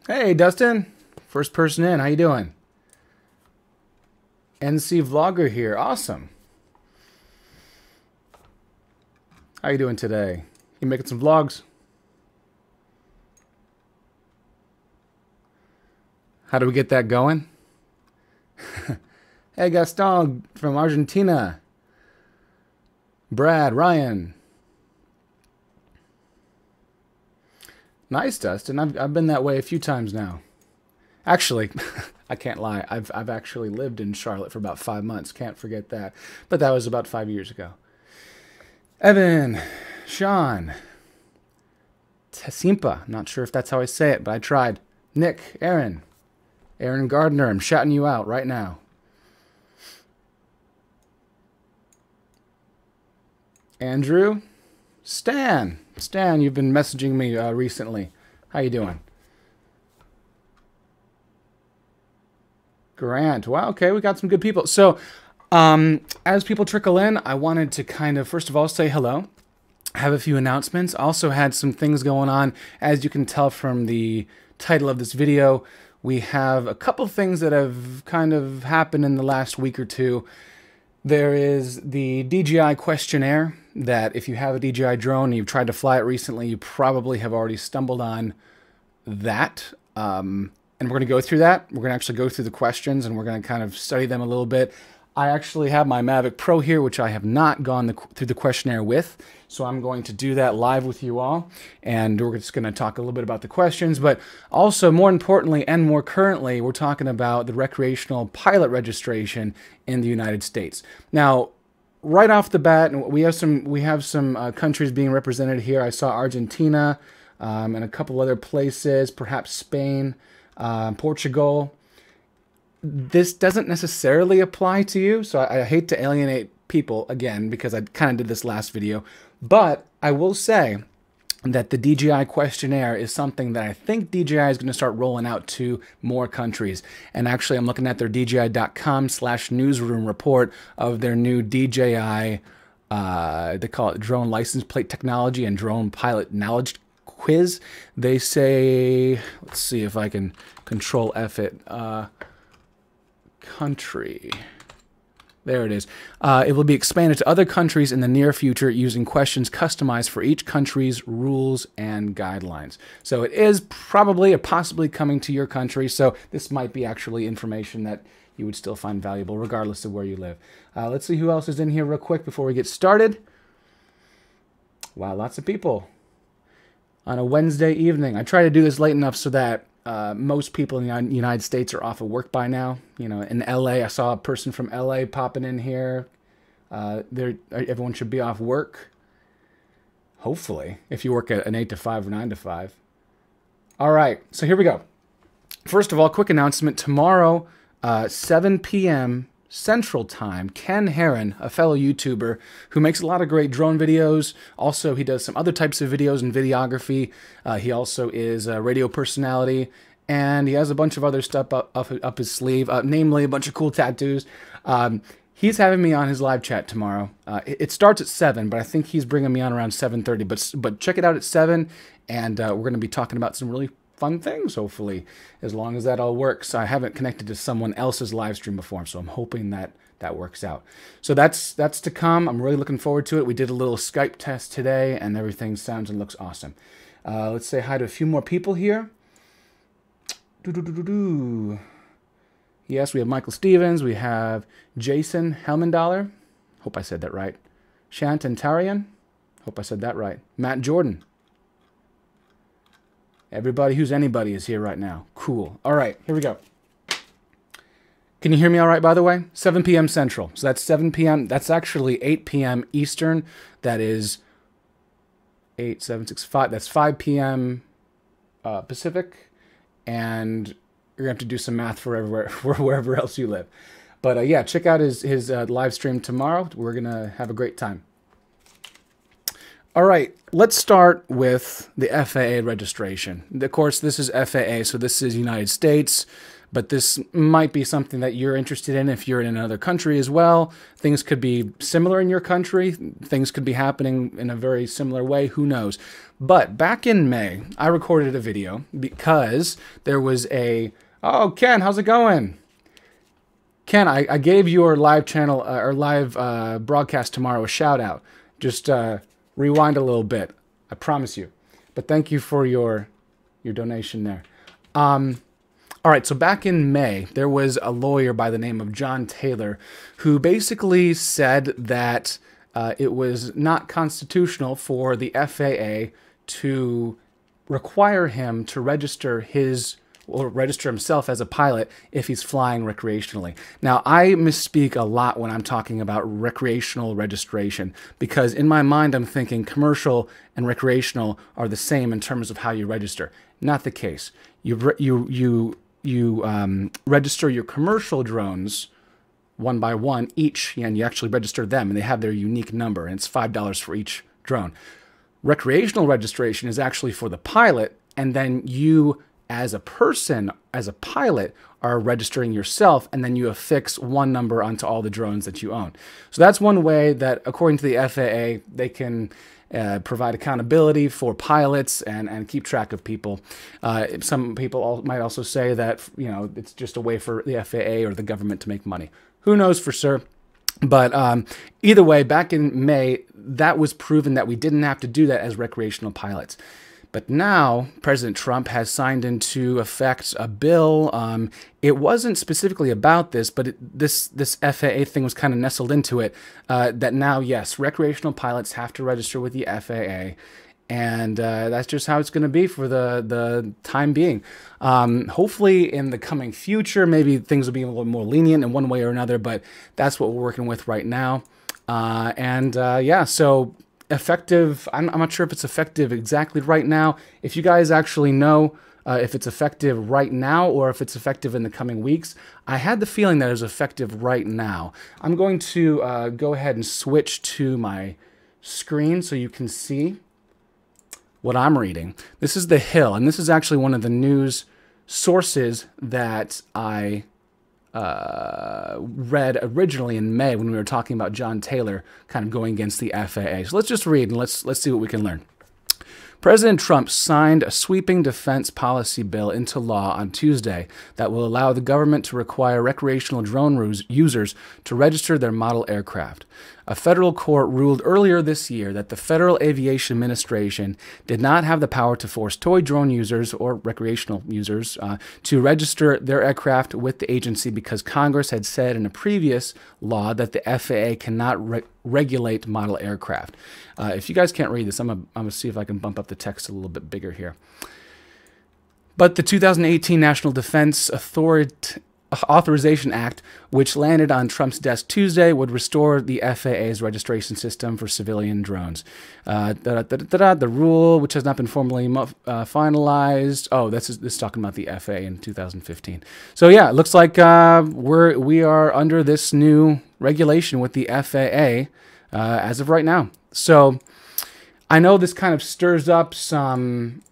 Hey, Dustin. First person in. How you doing? NC Vlogger here. Awesome. How you doing today? You making some vlogs? How do we get that going? Hey, Gaston from Argentina. Brad, Ryan. Nice, Dustin. I've been that way a few times now. Actually, I can't lie. I've actually lived in Charlotte for about 5 months. Can't forget that. But that was about 5 years ago. Evan, Sean, Tessimpa. Not sure if that's how I say it, but I tried. Nick, Aaron Gardner. I'm shouting you out right now. Andrew, Stan, you've been messaging me recently. How you doing? Grant. Wow, okay, we got some good people. So, as people trickle in, I wanted to kind of, first of all, say hello. Have a few announcements. Also had some things going on. As you can tell from the title of this video, we have a couple things that have kind of happened in the last week or two. There is the DJI questionnaire that if you have a DJI drone and you've tried to fly it recently, you probably have already stumbled on that. And we're going to go through that. We're going to actually go through the questions and we're going to kind of study them a little bit. I actually have my Mavic Pro here, which I have not gone through the questionnaire with. So I'm going to do that live with you all. And we're just going to talk a little bit about the questions. But also, more importantly and more currently, we're talking about the recreational pilot registration in the United States. Now, right off the bat, we have some countries being represented here. I saw Argentina and a couple other places, perhaps Spain, Portugal. This doesn't necessarily apply to you, so I hate to alienate people again because I kind of did this last video, but I will say that the DJI questionnaire is something that I think DJI is going to start rolling out to more countries. And actually, I'm looking at their DJI.com/newsroom report of their new DJI, they call it Drone License Plate Technology and Drone Pilot Knowledge Quiz. They say, let's see if I can control F it. Country. There it is. It will be expanded to other countries in the near future using questions customized for each country's rules and guidelines. So it is probably or possibly coming to your country. So this might be actually information that you would still find valuable regardless of where you live. Let's see who else is in here real quick before we get started. Wow, lots of people on a Wednesday evening. I try to do this late enough so that most people in the United States are off of work by now. You know, in LA, I saw a person from LA popping in here. Everyone should be off work. Hopefully, if you work at an 8 to 5 or 9 to 5. All right, so here we go. First of all, quick announcement. Tomorrow, 7 p.m. Central Time, Ken Heron, a fellow YouTuber who makes a lot of great drone videos. Also, he does some other types of videos and videography. He also is a radio personality, and he has a bunch of other stuff up his sleeve, namely a bunch of cool tattoos. He's having me on his live chat tomorrow. It starts at 7, but I think he's bringing me on around 7:30. But check it out at 7, and we're going to be talking about some really fun things, hopefully, as long as that all works. I haven't connected to someone else's live stream before, so I'm hoping that that works out. So that's to come. I'm really looking forward to it. We did a little Skype test today, and everything sounds and looks awesome. Let's say hi to a few more people here. Yes, we have Michael Stevens. We have Jason Helmendahler. Hope I said that right. Shantantarian. Hope I said that right. Matt Jordan. Everybody who's anybody is here right now. Cool. All right, here we go. Can you hear me all right, by the way? 7 p.m. Central. So that's 7 p.m. That's actually 8 p.m. Eastern. That is 8, 7, 6, 5. That's 5 p.m. Pacific. And you're going to have to do some math for wherever else you live. But yeah, check out his live stream tomorrow. We're going to have a great time. All right, let's start with the FAA registration. Of course, this is FAA, so this is United States, but this might be something that you're interested in if you're in another country as well. Things could be similar in your country. Things could be happening in a very similar way. Who knows? But back in May, I recorded a video because there was a... Oh, Ken, how's it going? Ken, I gave your live channel or live broadcast tomorrow a shout out. Just rewind a little bit. I promise you. But thank you for your donation there. All right, so back in May, there was a lawyer by the name of John Taylor who basically said that it was not constitutional for the FAA to require him to register himself as a pilot if he's flying recreationally. Now, I misspeak a lot when I'm talking about recreational registration because in my mind, I'm thinking commercial and recreational are the same in terms of how you register. Not the case. You register your commercial drones one by one each, and you actually register them, and they have their unique number, and it's $5 for each drone. Recreational registration is actually for the pilot, and then you, as a person, as a pilot, are registering yourself, and then you affix one number onto all the drones that you own. So that's one way that, according to the FAA, they can provide accountability for pilots and keep track of people. Some people might also say that, you know, it's just a way for the FAA or the government to make money. Who knows for sure? But either way, back in May, that was proven that we didn't have to do that as recreational pilots. But now President Trump has signed into effect a bill. It wasn't specifically about this, but this FAA thing was kind of nestled into it. That now, yes, recreational pilots have to register with the FAA. And that's just how it's going to be for the time being. Hopefully in the coming future, maybe things will be a little more lenient in one way or another, but that's what we're working with right now. Yeah, so effective, I'm not sure if it's effective exactly right now. If you guys actually know if it's effective right now or if it's effective in the coming weeks, I had the feeling that it was effective right now. I'm going to go ahead and switch to my screen so you can see what I'm reading. This is The Hill, and this is actually one of the news sources that I read originally in May when we were talking about John Taylor kind of going against the FAA. So let's just read and let's see what we can learn. President Trump signed a sweeping defense policy bill into law on Tuesday that will allow the government to require recreational drone users to register their model aircraft. A federal court ruled earlier this year that the Federal Aviation Administration did not have the power to force toy drone users or recreational users to register their aircraft with the agency because Congress had said in a previous law that the FAA cannot regulate model aircraft. If you guys can't read this, I'm gonna see if I can bump up the text a little bit bigger here. But the 2018 National Defense Authorization Act, which landed on Trump's desk Tuesday, would restore the FAA's registration system for civilian drones. The rule, which has not been formally finalized. Oh, this is talking about the FAA in 2015. So yeah, it looks like we are under this new regulation with the FAA as of right now. So I know this kind of stirs up some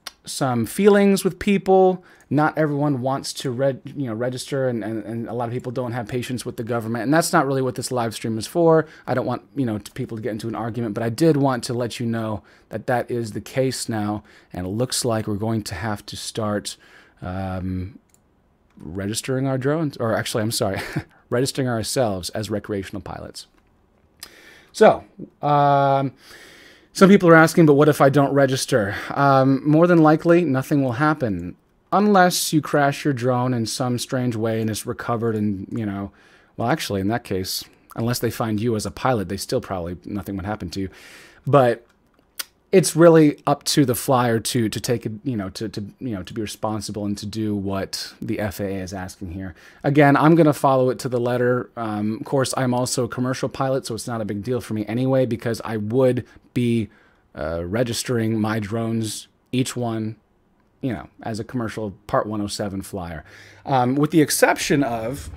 feelings with people. Not everyone wants to register, and a lot of people don't have patience with the government, and that's not really what this live stream is for. I don't want people to get into an argument, but I did want to let you know that that is the case now, and it looks like we're going to have to start registering our drones, or actually, I'm sorry, registering ourselves as recreational pilots. So, some people are asking, but what if I don't register? More than likely, nothing will happen. Unless you crash your drone in some strange way and it's recovered and, well, actually, in that case, unless they find you as a pilot, they still probably, nothing would happen to you. But it's really up to the flyer to take it, to be responsible and to do what the FAA is asking here. Again, I'm going to follow it to the letter. Of course, I'm also a commercial pilot, so it's not a big deal for me anyway, because I would be registering my drones, each one, as a commercial Part 107 flyer. With the exception of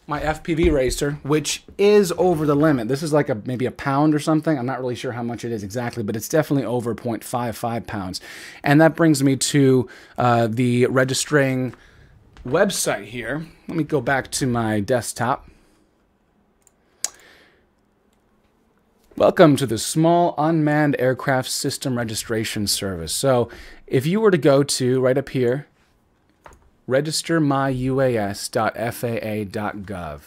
my FPV racer, which is over the limit. This is like maybe a pound or something. I'm not really sure how much it is exactly, but it's definitely over 0.55 pounds. And that brings me to the registering website here. Let me go back to my desktop. Welcome to the Small Unmanned Aircraft System Registration Service. So if you were to go to, right up here, registermyuas.faa.gov.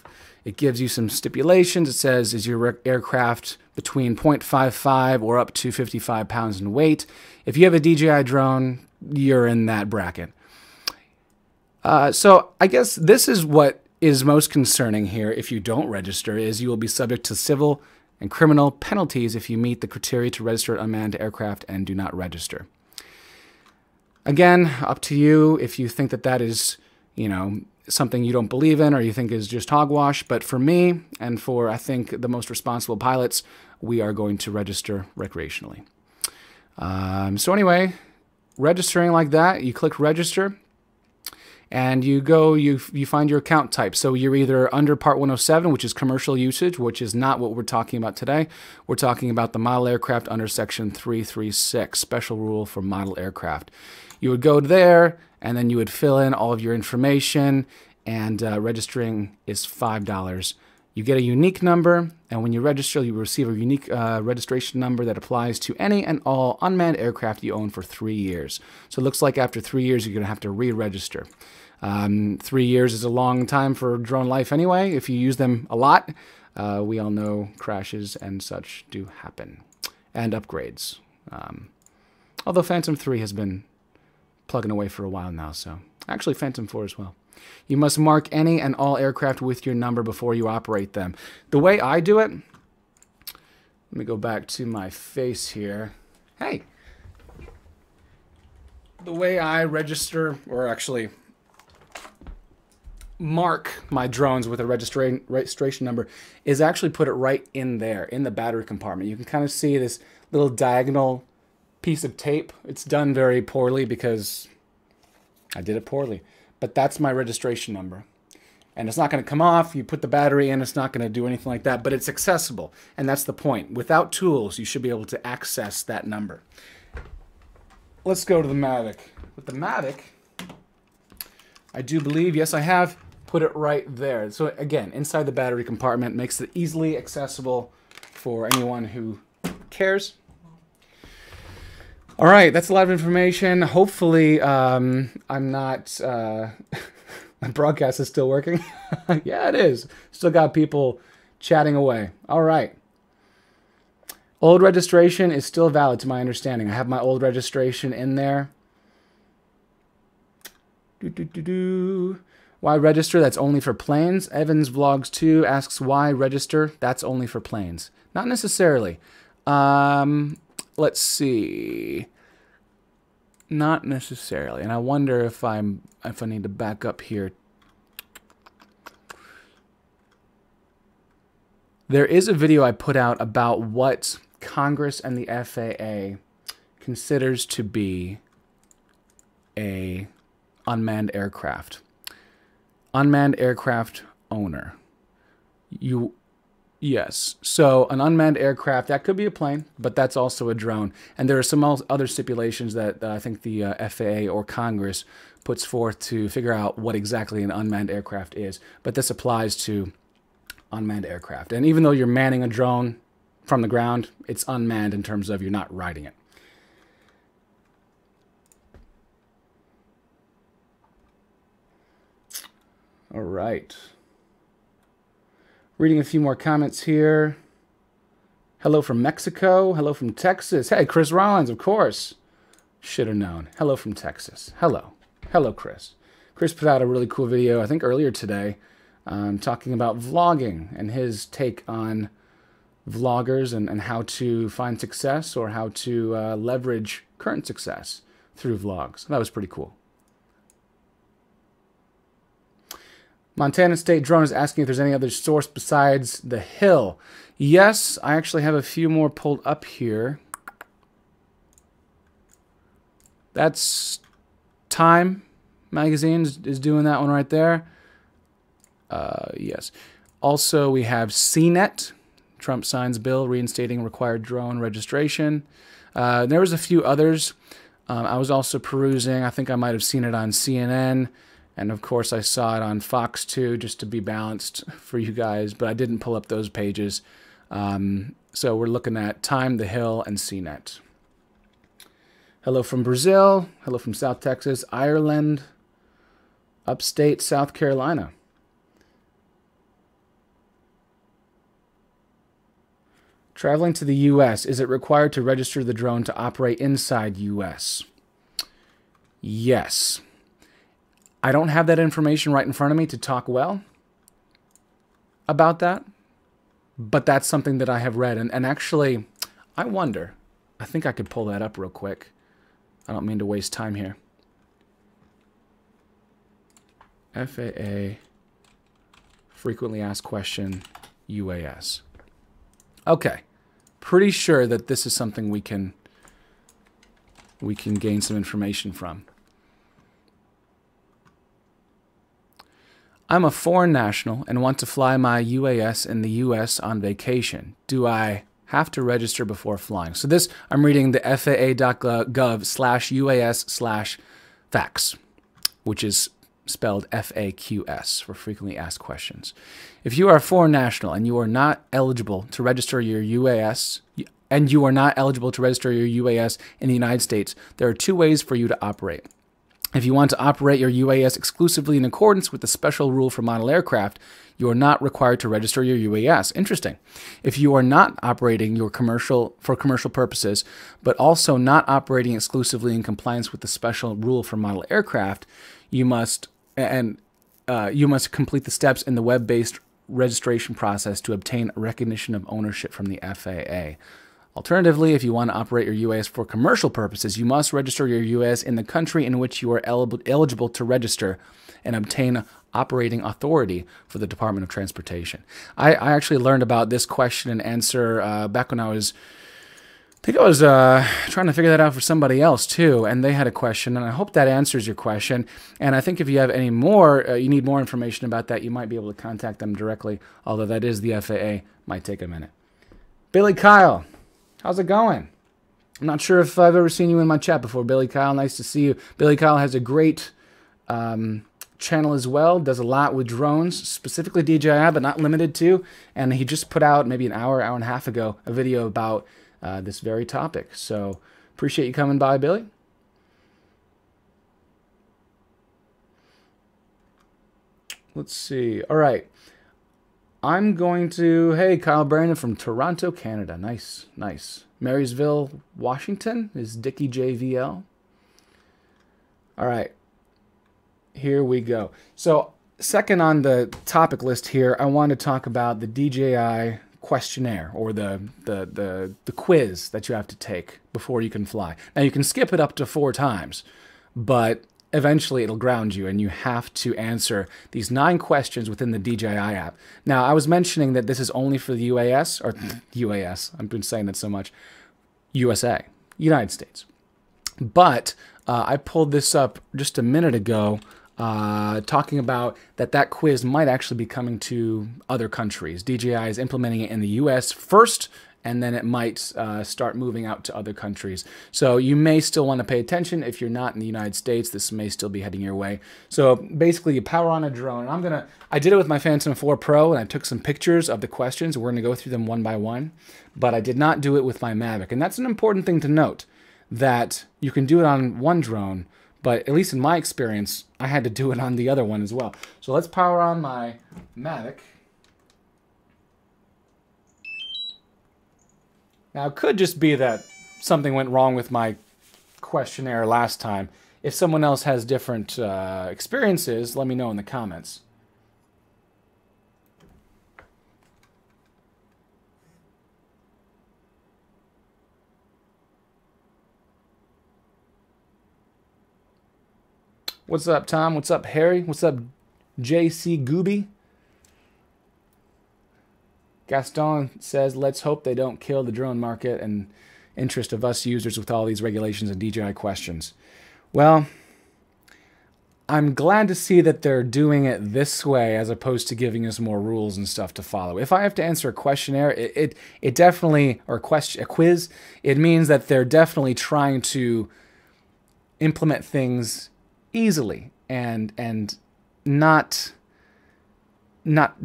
It gives you some stipulations. It says, is your aircraft between 0.55 or up to 55 pounds in weight? If you have a DJI drone, you're in that bracket. So I guess this is what is most concerning here if you don't register, is you will be subject to civil and criminal penalties if you meet the criteria to register an unmanned aircraft and do not register. Again, up to you if you think that that is, you know, something you don't believe in or you think is just hogwash. But for me and for, I think, the most responsible pilots, we are going to register recreationally. So anyway, registering like that, you click register. And you go, you find your account type. So you're either under Part 107, which is commercial usage, which is not what we're talking about today. We're talking about the model aircraft under Section 336, special rule for model aircraft. You would go there, and then you would fill in all of your information, and registering is $5. You get a unique number, and when you register, you receive a unique registration number that applies to any and all unmanned aircraft you own for 3 years. So it looks like after 3 years, you're going to have to re-register. 3 years is a long time for drone life anyway. If you use them a lot, we all know crashes and such do happen. And upgrades. Although Phantom 3 has been plugging away for a while now, so actually Phantom 4 as well. You must mark any and all aircraft with your number before you operate them. The way I do it, let me go back to my face here. Hey! The way I register, or actually mark my drones with a registration number, is actually put it right in there, in the battery compartment. You can kind of see this little diagonal piece of tape. It's done very poorly because I did it poorly. But that's my registration number. And it's not going to come off. You put the battery in, it's not going to do anything like that. But it's accessible. And that's the point. Without tools, you should be able to access that number. Let's go to the Mavic. With the Mavic, I do believe, yes, I have put it right there. So again, inside the battery compartment, makes it easily accessible for anyone who cares. All right, that's a lot of information. Hopefully, I'm not... my broadcast is still working. Yeah, it is. Still got people chatting away. All right. Old registration is still valid to my understanding. I have my old registration in there. Why register? That's only for planes. Evans Vlogs 2 asks why register? That's only for planes. Not necessarily. Let's see. Not necessarily. And I wonder if I need to back up here. There is a video I put out about what Congress and the FAA considers to be a unmanned aircraft. Unmanned aircraft owner. Yes. So an unmanned aircraft, that could be a plane, but that's also a drone. And there are some other stipulations that I think the FAA or Congress puts forth to figure out what exactly an unmanned aircraft is. But this applies to unmanned aircraft. And even though you're manning a drone from the ground, it's unmanned in terms of you're not riding it. All right. Reading a few more comments here. Hello from Mexico. Hello from Texas. Hey, Chris Rollins, of course. Should have known. Hello from Texas. Hello. Hello, Chris. Chris put out a really cool video, I think earlier today, talking about vlogging and his take on vloggers and how to find success or how to leverage current success through vlogs. That was pretty cool. Montana State Drone is asking if there's any other source besides the Hill. Yes, I actually have a few more pulled up here. That's Time Magazine is doing that one right there. Yes. Also, we have CNET. Trump signs bill reinstating required drone registration. There was a few others. I was also perusing. I think I might have seen it on CNN. And of course, I saw it on Fox too, just to be balanced for you guys. But I didn't pull up those pages. So we're looking at Time, The Hill, and CNET. Hello from Brazil. Hello from South Texas, Ireland, upstate South Carolina. Traveling to the U.S., is it required to register the drone to operate inside U.S.? Yes. I don't have that information right in front of me to talk well about that, but that's something that I have read. And actually, I wonder, I think I could pull that up real quick. I don't mean to waste time here. FAA, frequently asked question, UAS. Okay, pretty sure that this is something we can gain some information from. I'm a foreign national and want to fly my UAS in the US on vacation. Do I have to register before flying? So this, I'm reading the faa.gov/UAS/facts, which is spelled FAQS for frequently asked questions. If you are a foreign national and you are not eligible to register your UAS, in the United States, there are two ways for you to operate. If you want to operate your UAS exclusively in accordance with the special rule for model aircraft, you are not required to register your UAS. Interesting. If you are not operating your for commercial purposes, but also not operating exclusively in compliance with the special rule for model aircraft, you must complete the steps in the web-based registration process to obtain recognition of ownership from the FAA. Alternatively, if you want to operate your UAS for commercial purposes, you must register your UAS in the country in which you are eligible to register and obtain operating authority for the Department of Transportation. I actually learned about this question and answer back when I was trying to figure that out for somebody else too, and they had a question, and I hope that answers your question. And I think if you have any more, you need more information about that, you might be able to contact them directly, although that is the FAA. Might take a minute. Billy Kyle, how's it going? I'm not sure if I've ever seen you in my chat before, Billy Kyle. Nice to see you. Billy Kyle has a great channel as well, does a lot with drones, specifically DJI, but not limited to. And he just put out maybe an hour and a half ago a video about this very topic. So appreciate you coming by, Billy. Let's see. All right. I'm going to, hey, Kyle Brandon from Toronto, Canada. Nice, nice. Marysville, Washington is Dickie JVL. All right. Here we go. So second on the topic list here, I want to talk about the DJI questionnaire, or the quiz that you have to take before you can fly. Now you can skip it up to 4 times, but eventually it'll ground you and you have to answer these 9 questions within the DJI app. Now I was mentioning that this is only for the UAS, or UAS, I've been saying that so much, USA, United States. But I pulled this up just a minute ago, talking about that quiz might actually be coming to other countries. DJI is implementing it in the US first, and then it might start moving out to other countries. So you may still want to pay attention. If you're not in the United States, this may still be heading your way. So basically you power on a drone. I did it with my Phantom 4 Pro, and I took some pictures of the questions. We're going to go through them one by one, but I did not do it with my Mavic. And that's an important thing to note, that you can do it on one drone, but at least in my experience, I had to do it on the other one as well. So let's power on my Mavic. Now, it could just be that something went wrong with my questionnaire last time. If someone else has different experiences, let me know in the comments. What's up, Tom? What's up, Harry? What's up, JC Gooby? Gaston says, let's hope they don't kill the drone market and interest of us users with all these regulations and DJI questions. Well, I'm glad to see that they're doing it this way as opposed to giving us more rules and stuff to follow. If I have to answer a questionnaire, it definitely, or a quiz, it means that they're definitely trying to implement things easily and not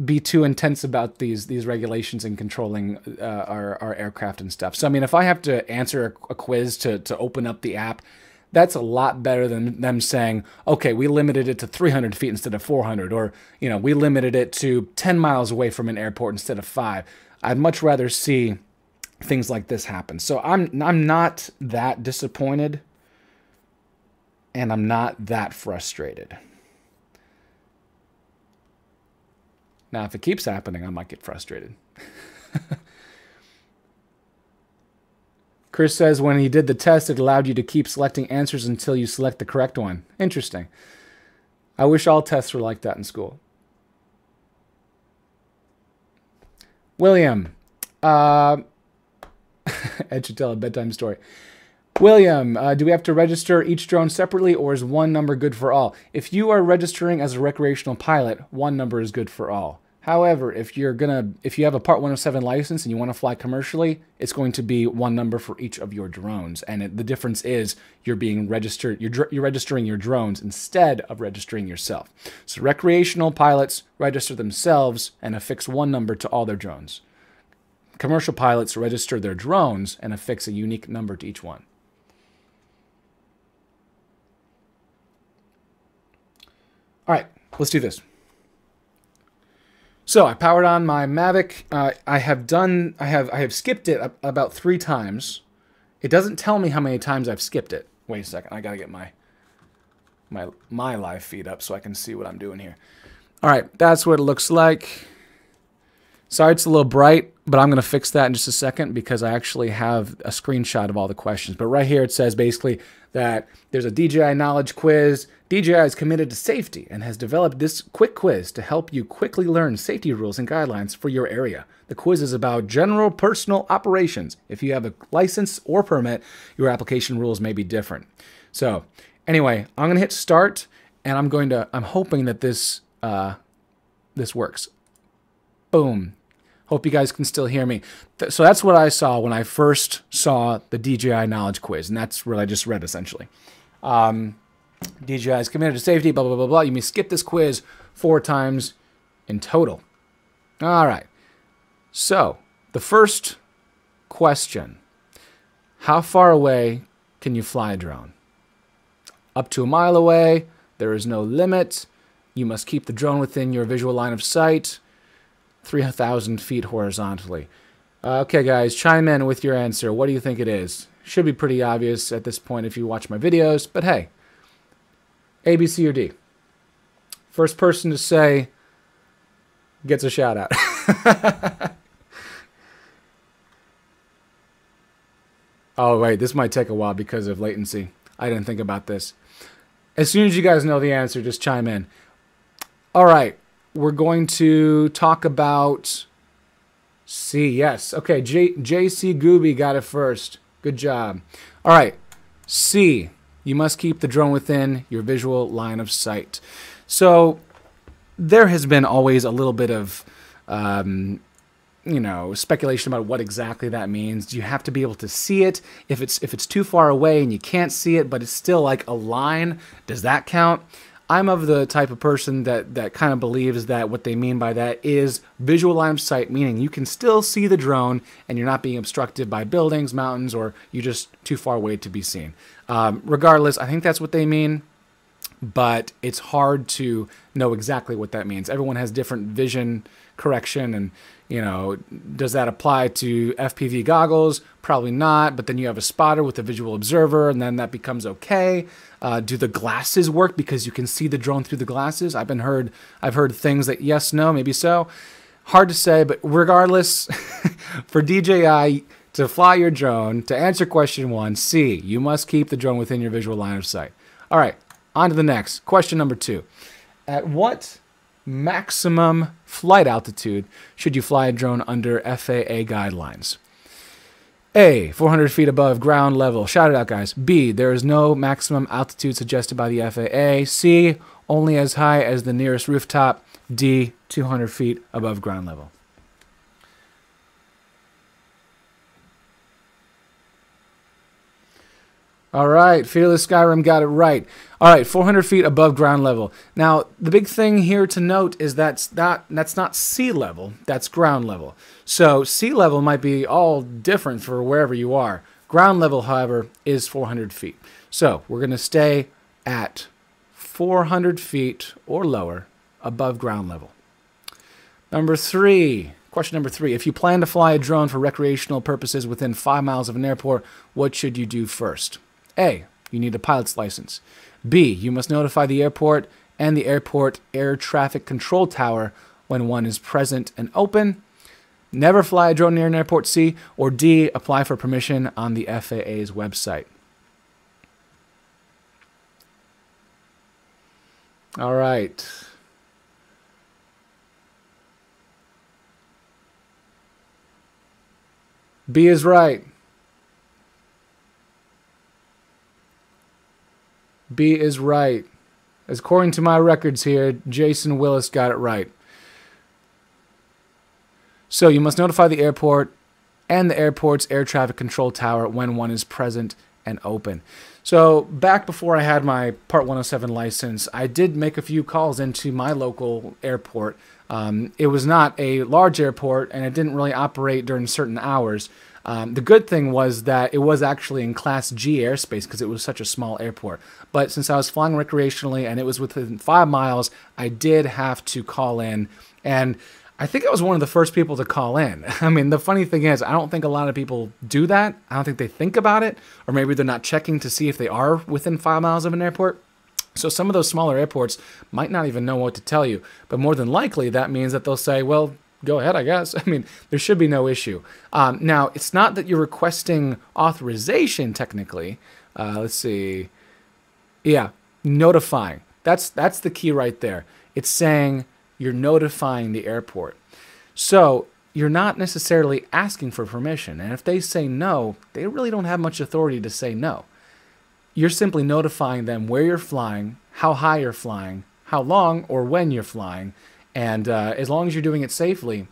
be too intense about these regulations and controlling our aircraft and stuff. So I mean, if I have to answer a quiz to open up the app, that's a lot better than them saying, okay, we limited it to 300 feet instead of 400, or, you know, we limited it to 10 miles away from an airport instead of 5. I'd much rather see things like this happen. So I'm not that disappointed, and I'm not that frustrated. Now, if it keeps happening, I might get frustrated. Chris says when he did the test, it allowed you to keep selecting answers until you select the correct one. Interesting. I wish all tests were like that in school. William. Ed should tell a bedtime story. William, do we have to register each drone separately, or is one number good for all? If you are registering as a recreational pilot, one number is good for all. However, if you have a Part 107 license and you want to fly commercially, it's going to be one number for each of your drones. And the difference is you're being registered. You're registering your drones instead of registering yourself. So recreational pilots register themselves and affix one number to all their drones. Commercial pilots register their drones and affix a unique number to each one. All right, let's do this. So I powered on my Mavic. I have skipped it about 3 times. It doesn't tell me how many times I've skipped it. Wait a second, I gotta get my live feed up so I can see what I'm doing here. All right, that's what it looks like. Sorry it's a little bright, but I'm gonna fix that in just a second because I actually have a screenshot of all the questions. But right here it says basically that there's a DJI knowledge quiz. DJI is committed to safety and has developed this quick quiz to help you quickly learn safety rules and guidelines for your area. The quiz is about general personal operations. If you have a license or permit, your application rules may be different. So anyway, I'm going to hit start, and I'm hoping that this works. Boom. Hope you guys can still hear me. So that's what I saw when I first saw the DJI knowledge quiz, and that's what I just read essentially. DJI is committed to safety, blah, blah, blah, blah. You may skip this quiz 4 times in total. All right. So the first question, how far away can you fly a drone? Up to 1 mile away. There is no limit. You must keep the drone within your visual line of sight. 3,000 feet horizontally. Okay, guys, chime in with your answer. What do you think it is? Should be pretty obvious at this point if you watch my videos, but hey, A, B, C, or D. First person to say gets a shout out. Oh, wait, this might take a while because of latency. I didn't think about this. As soon as you guys know the answer, just chime in. All right. We're going to talk about C. Yes. Okay. JC Gooby got it first. Good job. All right. C. You must keep the drone within your visual line of sight. So there has been always a little bit of, speculation about what exactly that means. You have to be able to see it. If it's too far away and you can't see it, but it's still like a line, does that count? I'm of the type of person that kind of believes that what they mean by that is visual line of sight, meaning you can still see the drone and you're not being obstructed by buildings, mountains, or you're just too far away to be seen. Regardless, I think that's what they mean, but it's hard to know exactly what that means. Everyone has different vision correction, and does that apply to FPV goggles? Probably not, but then you have a spotter with a visual observer, and then that becomes okay. Do the glasses work because you can see the drone through the glasses? I've heard things that yes, no, maybe so. Hard to say, but regardless, for DJI to fly your drone, to answer question 1, C, you must keep the drone within your visual line of sight. All right, on to the next. Question number 2. At what maximum flight altitude should you fly a drone under FAA guidelines? A, 400 feet above ground level. Shout it out, guys. B, there is no maximum altitude suggested by the FAA. C, only as high as the nearest rooftop. D, 200 feet above ground level. All right, Fearless Skyrim got it right. All right, 400 feet above ground level. Now, the big thing here to note is that's not sea level, that's ground level. So sea level might be all different for wherever you are. Ground level, however, is 400 feet. So we're going to stay at 400 feet or lower above ground level. Question number 3. If you plan to fly a drone for recreational purposes within 5 miles of an airport, what should you do first? A, you need a pilot's license. B, you must notify the airport and the airport air traffic control tower when one is present and open. Never fly a drone near an airport. C, or D, apply for permission on the FAA's website. All right. B is right. B is right. According to my records here, Jason Willis got it right. So you must notify the airport and the airport's air traffic control tower when one is present and open. So back before I had my Part 107 license, I did make a few calls into my local airport. It was not a large airport, and it didn't really operate during certain hours. The good thing was that it was actually in Class G airspace because it was such a small airport. But since I was flying recreationally and it was within 5 miles, I did have to call in. And I think I was one of the first people to call in. I mean, the funny thing is, I don't think a lot of people do that. I don't think they think about it. Or maybe they're not checking to see if they are within 5 miles of an airport. So some of those smaller airports might not even know what to tell you. But more than likely, that means that they'll say, well, go ahead, I guess. I mean, there should be no issue. Now, it's not that you're requesting authorization, technically. Let's see. Yeah, notifying. That's the key right there. It's saying you're notifying the airport. So you're not necessarily asking for permission. And if they say no, they really don't have much authority to say no. You're simply notifying them where you're flying, how high you're flying, how long or when you're flying. And as long as you're doing it safely,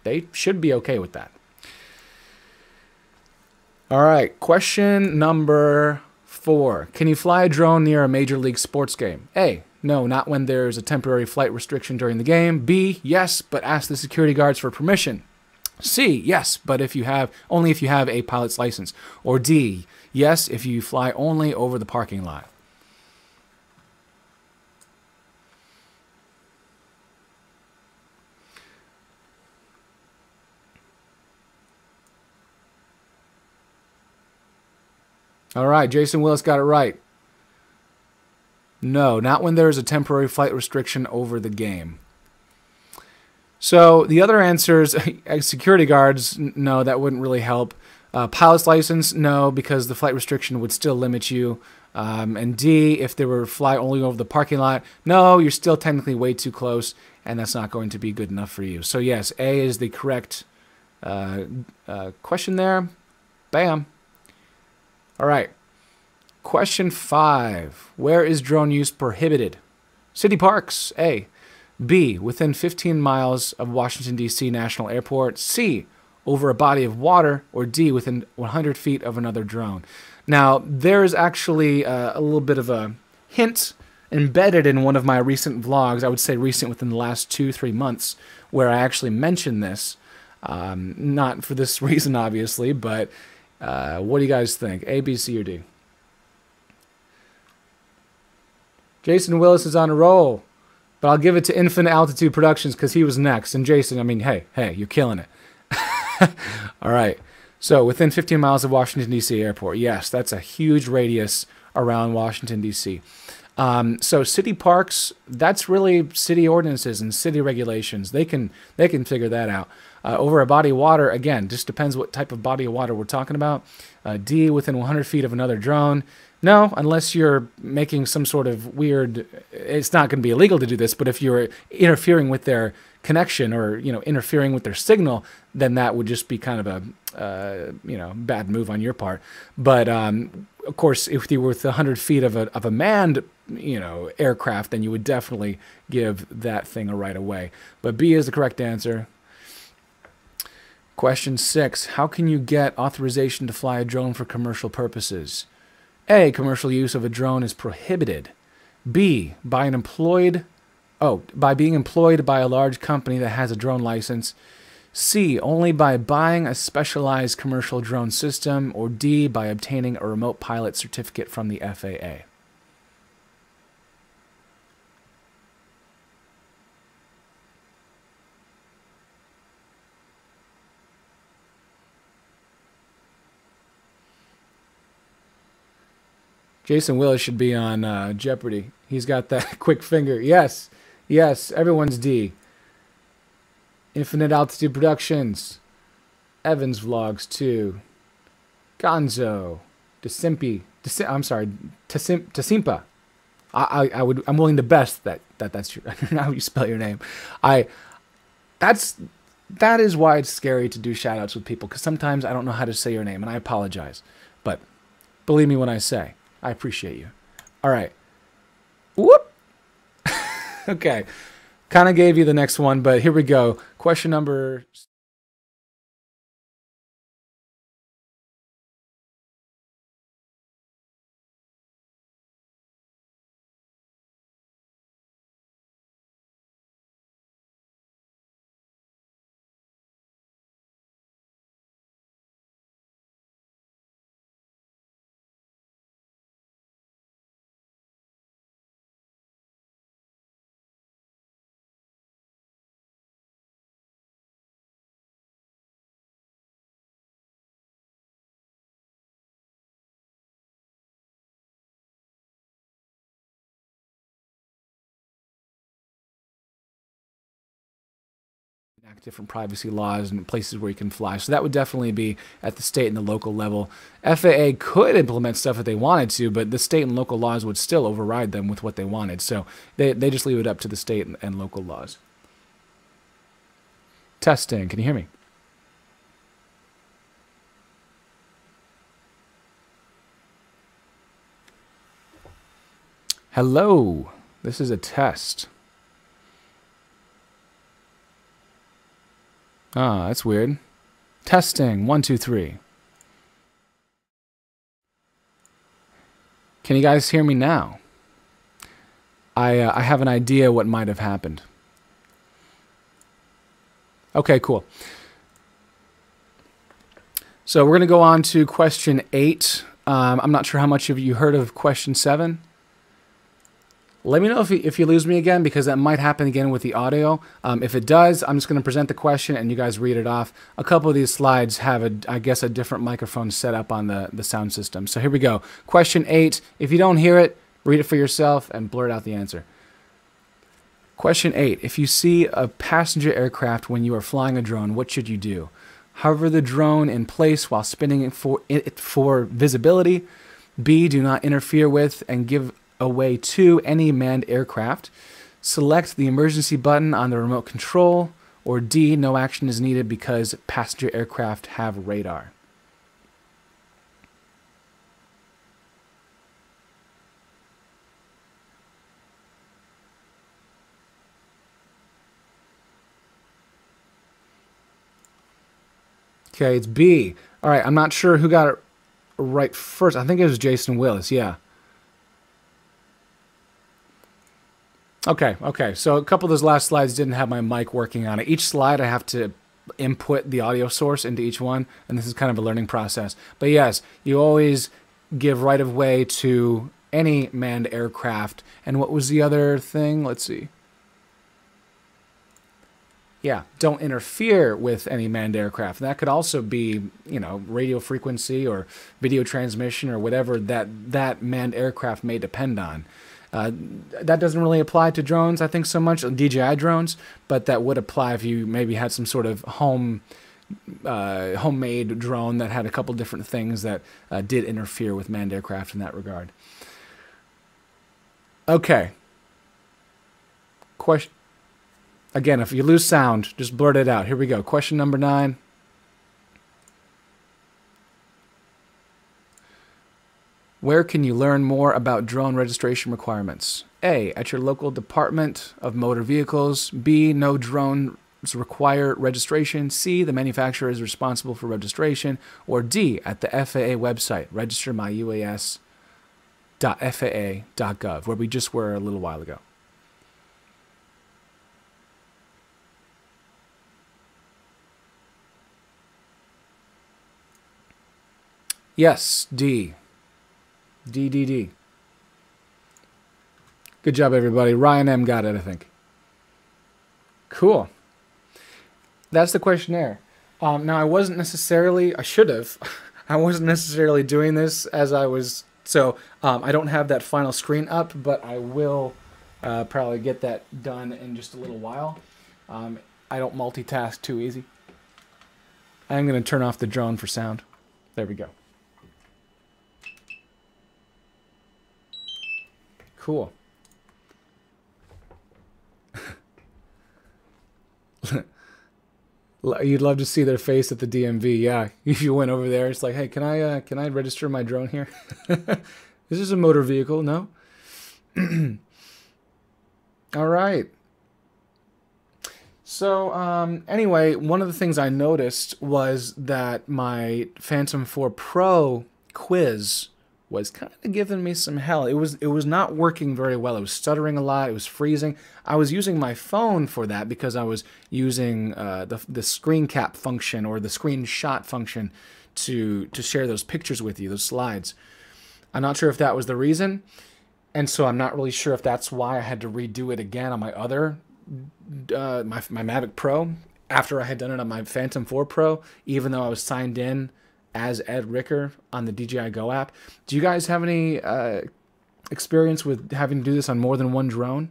they should be okay with that. All right, question number 4. Can you fly a drone near a major league sports game? A, no, not when there's a temporary flight restriction during the game. B, yes, but ask the security guards for permission. C, yes, but only if you have a pilot's license. Or D, yes, if you fly only over the parking lot. All right, Jason Willis got it right. No, not when there's a temporary flight restriction over the game. So the other answers, security guards, no, that wouldn't really help. Pilot's license, no, because the flight restriction would still limit you. And D, if they were fly only over the parking lot, no, you're still technically way too close, and that's not going to be good enough for you. So yes, A is the correct question there. Bam. All right. Question 5. Where is drone use prohibited? City parks, A. B, within 15 miles of Washington, D.C. National Airport. C, over a body of water. Or D, within 100 feet of another drone. Now, there's actually a little bit of a hint embedded in one of my recent vlogs. I would say recent within the last 2-3 months, where I actually mentioned this. Not for this reason, obviously, but what do you guys think? A, B, C, or D? Jason Willis is on a roll, but I'll give it to Infinite Altitude Productions because he was next. And Jason, I mean, hey, you're killing it. All right. So within 15 miles of Washington, D.C. airport. Yes, that's a huge radius around Washington, D.C. So city parks, that's really city ordinances and city regulations. They can figure that out. Over a body of water, again, just depends what type of body of water we're talking about. D, within 100 feet of another drone. No, unless you're making some sort of weird, it's not going to be illegal to do this, but if you're interfering with their connection or, interfering with their signal, then that would just be kind of a, bad move on your part. But of course, if you were with 100 feet of a manned, aircraft, then you would definitely give that thing a right of way. But B is the correct answer. Question 6. How can you get authorization to fly a drone for commercial purposes? A. Commercial use of a drone is prohibited. B. By being employed by a large company that has a drone license. C. Only by buying a specialized commercial drone system. Or D. By obtaining a remote pilot certificate from the FAA. Jason Willis should be on Jeopardy. He's got that quick finger. Yes, everyone's D. Infinite Altitude Productions. Evans Vlogs 2. Gonzo. Tasimpa. I'm willing to bet that's how you spell your name. That is why it's scary to do shout outs with people, because sometimes I don't know how to say your name, and I apologize. But believe me when I say, I appreciate you. All right. Whoop. Okay. Kind of gave you the next one, but here we go. Question number... different privacy laws and places where you can fly. So that would definitely be at the state and the local level. FAA could implement stuff if they wanted to, but the state and local laws would still override them with what they wanted. So they just leave it up to the state and local laws. Testing. Can you hear me? Hello. This is a test. Ah, that's weird. Testing. 1, 2, 3. Can you guys hear me now? I have an idea what might have happened. Okay, cool. So we're going to go on to question 8. I'm not sure how much of you heard of question 7. Let me know if you lose me again, because that might happen again with the audio. If it does, I'm just going to present the question and you guys read it off. A couple of these slides have, I guess, a different microphone set up on the sound system. So here we go. Question 8. If you don't hear it, read it for yourself and blurt out the answer. Question 8. If you see a passenger aircraft when you are flying a drone, what should you do? Hover the drone in place while spinning it for visibility. B. Do not interfere with and give away to any manned aircraft. Select the emergency button on the remote control. Or D. No action is needed because passenger aircraft have radar. Okay, it's B. All right, I'm not sure who got it right first. I think it was Jason Willis, yeah. Okay. So a couple of those last slides didn't have my mic working on it. Each slide I have to input the audio source into each one, and this is kind of a learning process. But yes, you always give right of way to any manned aircraft. And what was the other thing? Let's see. Yeah, don't interfere with any manned aircraft. That could also be, radio frequency or video transmission or whatever that manned aircraft may depend on. That doesn't really apply to drones, I think, so much, DJI drones, but that would apply if you maybe had some sort of homemade drone that had a couple different things that did interfere with manned aircraft in that regard. Okay. Question. Again, if you lose sound, just blurt it out. Here we go. Question number 9. Where can you learn more about drone registration requirements? A, at your local Department of Motor Vehicles. B, no drones require registration. C, the manufacturer is responsible for registration. Or D, at the FAA website, registermyuas.faa.gov, where we just were a little while ago. Yes, D. D. Good job, everybody. Ryan M. got it, I think. Cool. That's the questionnaire. Now, I wasn't necessarily, I should have, I wasn't necessarily doing this as I was, so I don't have that final screen up, but I will probably get that done in just a little while. I don't multitask too easy. I'm going to turn off the drone for sound. There we go. Cool. You'd love to see their face at the DMV. Yeah, if you went over there, it's like, hey, can I register my drone here? This is a motor vehicle, no? All right. So anyway, one of the things I noticed was that my Phantom 4 Pro quiz was kind of giving me some hell. It was not working very well. It was stuttering a lot. It was freezing. I was using my phone for that because I was using the screen cap function or the screenshot function to share those pictures with you, those slides. I'm not sure if that was the reason, and so I'm not really sure if that's why I had to redo it again on my other my Mavic Pro after I had done it on my Phantom 4 Pro, even though I was signed in as Ed Ricker on the DJI Go app. Do you guys have any experience with having to do this on more than one drone?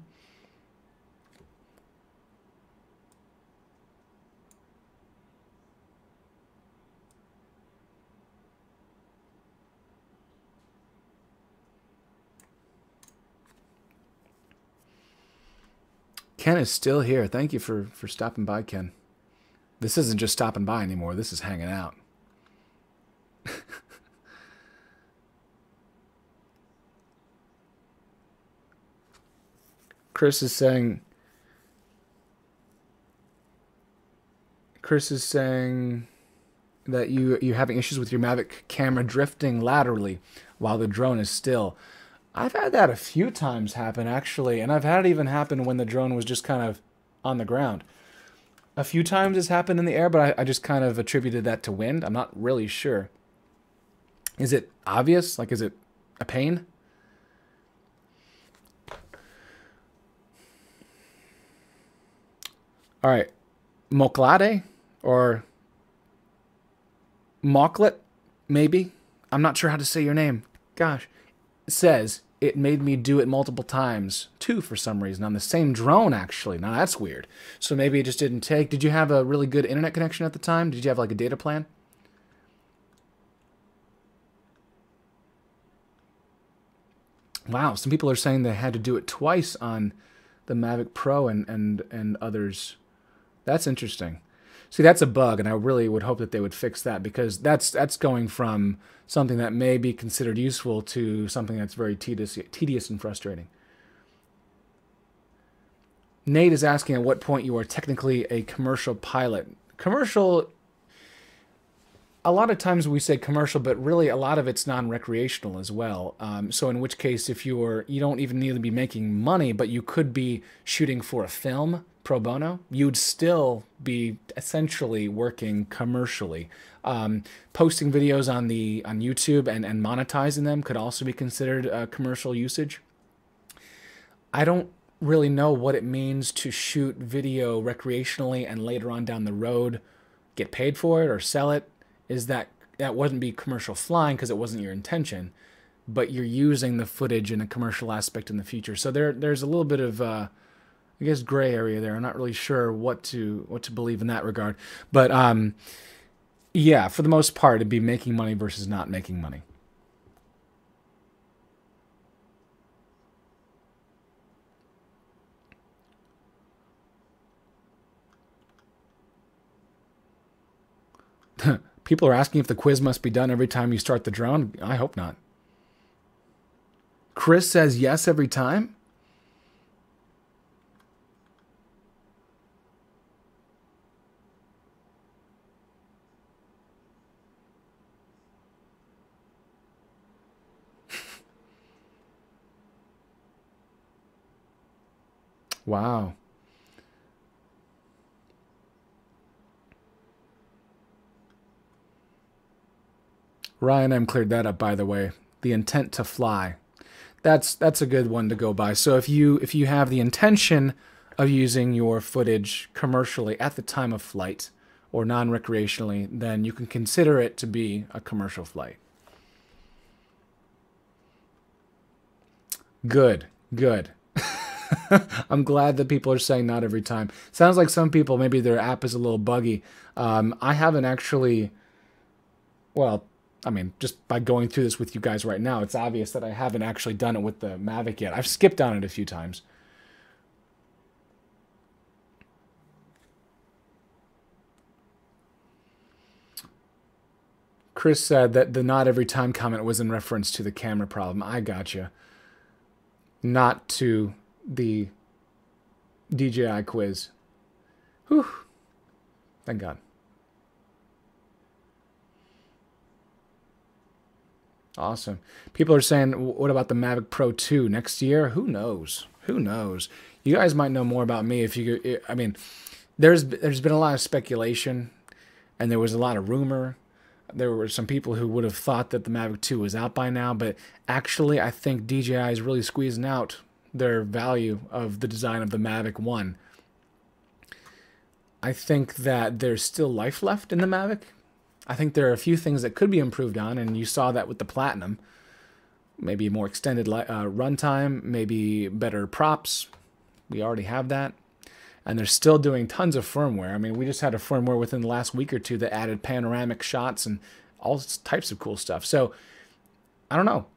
Ken is still here. Thank you for stopping by, Ken. This isn't just stopping by anymore. This is hanging out. Chris is saying that you're having issues with your Mavic camera drifting laterally while the drone is still. I've had that a few times happen, actually, and I've had it even happen when the drone was just kind of on the ground. A few times it's happened in the air, but I just kind of attributed that to wind. I'm not really sure. Is it obvious? Like, is it a pain? All right. Moklade or Moklet, maybe? I'm not sure how to say your name. Gosh. It says it made me do it multiple times, too, for some reason, on the same drone, actually. Now, that's weird. So maybe it just didn't take. Did you have a really good internet connection at the time? Did you have, like, a data plan? Wow, some people are saying they had to do it twice on the Mavic Pro and others. That's interesting. See, that's a bug, and I really would hope that they would fix that, because that's going from something that may be considered useful to something that's very tedious and frustrating. Nate is asking at what point you are technically a commercial pilot. Commercial, a lot of times we say commercial, but really a lot of it's non-recreational as well. So in which case, if you don't even need to be making money, but you could be shooting for a film pro bono, you'd still be essentially working commercially. Posting videos on YouTube and monetizing them could also be considered commercial usage. I don't really know what it means to shoot video recreationally and later on down the road get paid for it or sell it. Is that wouldn't be commercial flying because it wasn't your intention, but you're using the footage in a commercial aspect in the future. So there's a little bit of I guess gray area there. I'm not really sure what to believe in that regard, but yeah, for the most part, it'd be making money versus not making money. People are asking if the quiz must be done every time you start the drone. I hope not. Chris says yes every time. Wow. Ryan M cleared that up, by the way. The intent to fly. That's a good one to go by. So if you have the intention of using your footage commercially at the time of flight or non-recreationally, then you can consider it to be a commercial flight. Good. Good. I'm glad that people are saying not every time. Sounds like some people, maybe their app is a little buggy. I haven't actually, well, I mean, just by going through this with you guys right now, it's obvious that I haven't actually done it with the Mavic yet. I've skipped on it a few times. Chris said that the not every time comment was in reference to the camera problem. I gotcha. Not to the DJI quiz. Whew. Thank God. Awesome. People are saying, what about the Mavic Pro 2 next year? Who knows? Who knows? You guys might know more about me if you. I mean, there's been a lot of speculation, and there was a lot of rumor. There were some people who would have thought that the Mavic 2 was out by now, but actually, I think DJI is really squeezing out their value of the design of the Mavic 1. I think that there's still life left in the Mavic. I think there are a few things that could be improved on, and you saw that with the Platinum. Maybe more extended runtime, maybe better props. We already have that. And they're still doing tons of firmware. I mean, we just had a firmware within the last week or two that added panoramic shots and all types of cool stuff. So, I don't know.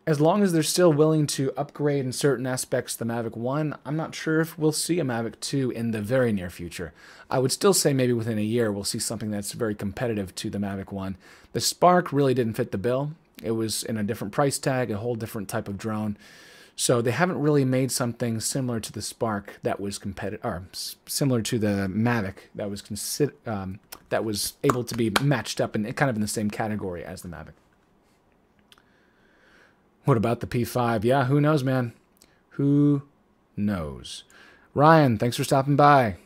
As long as they're still willing to upgrade in certain aspects the Mavic 1, I'm not sure if we'll see a Mavic 2 in the very near future. I would still say maybe within a year we'll see something that's very competitive to the Mavic 1. The Spark really didn't fit the bill. It was in a different price tag, a whole different type of drone. So they haven't really made something similar to the Spark that was competitive, or similar to the Mavic that was able to be matched up and kind of in the same category as the Mavic. What about the P5? Yeah, who knows, man? Who knows? Ryan, thanks for stopping by.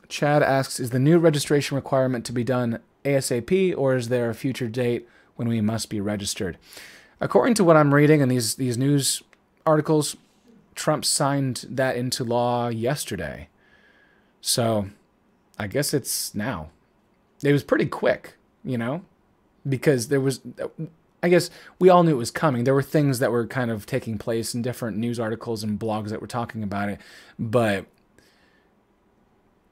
Chad asks, is the new registration requirement to be done ASAP, or is there a future date when we must be registered? According to what I'm reading in these news articles, Trump signed that into law yesterday. So I guess it's now. It was pretty quick, you know, because there was, I guess we all knew it was coming. There were things that were kind of taking place in different news articles and blogs that were talking about it, but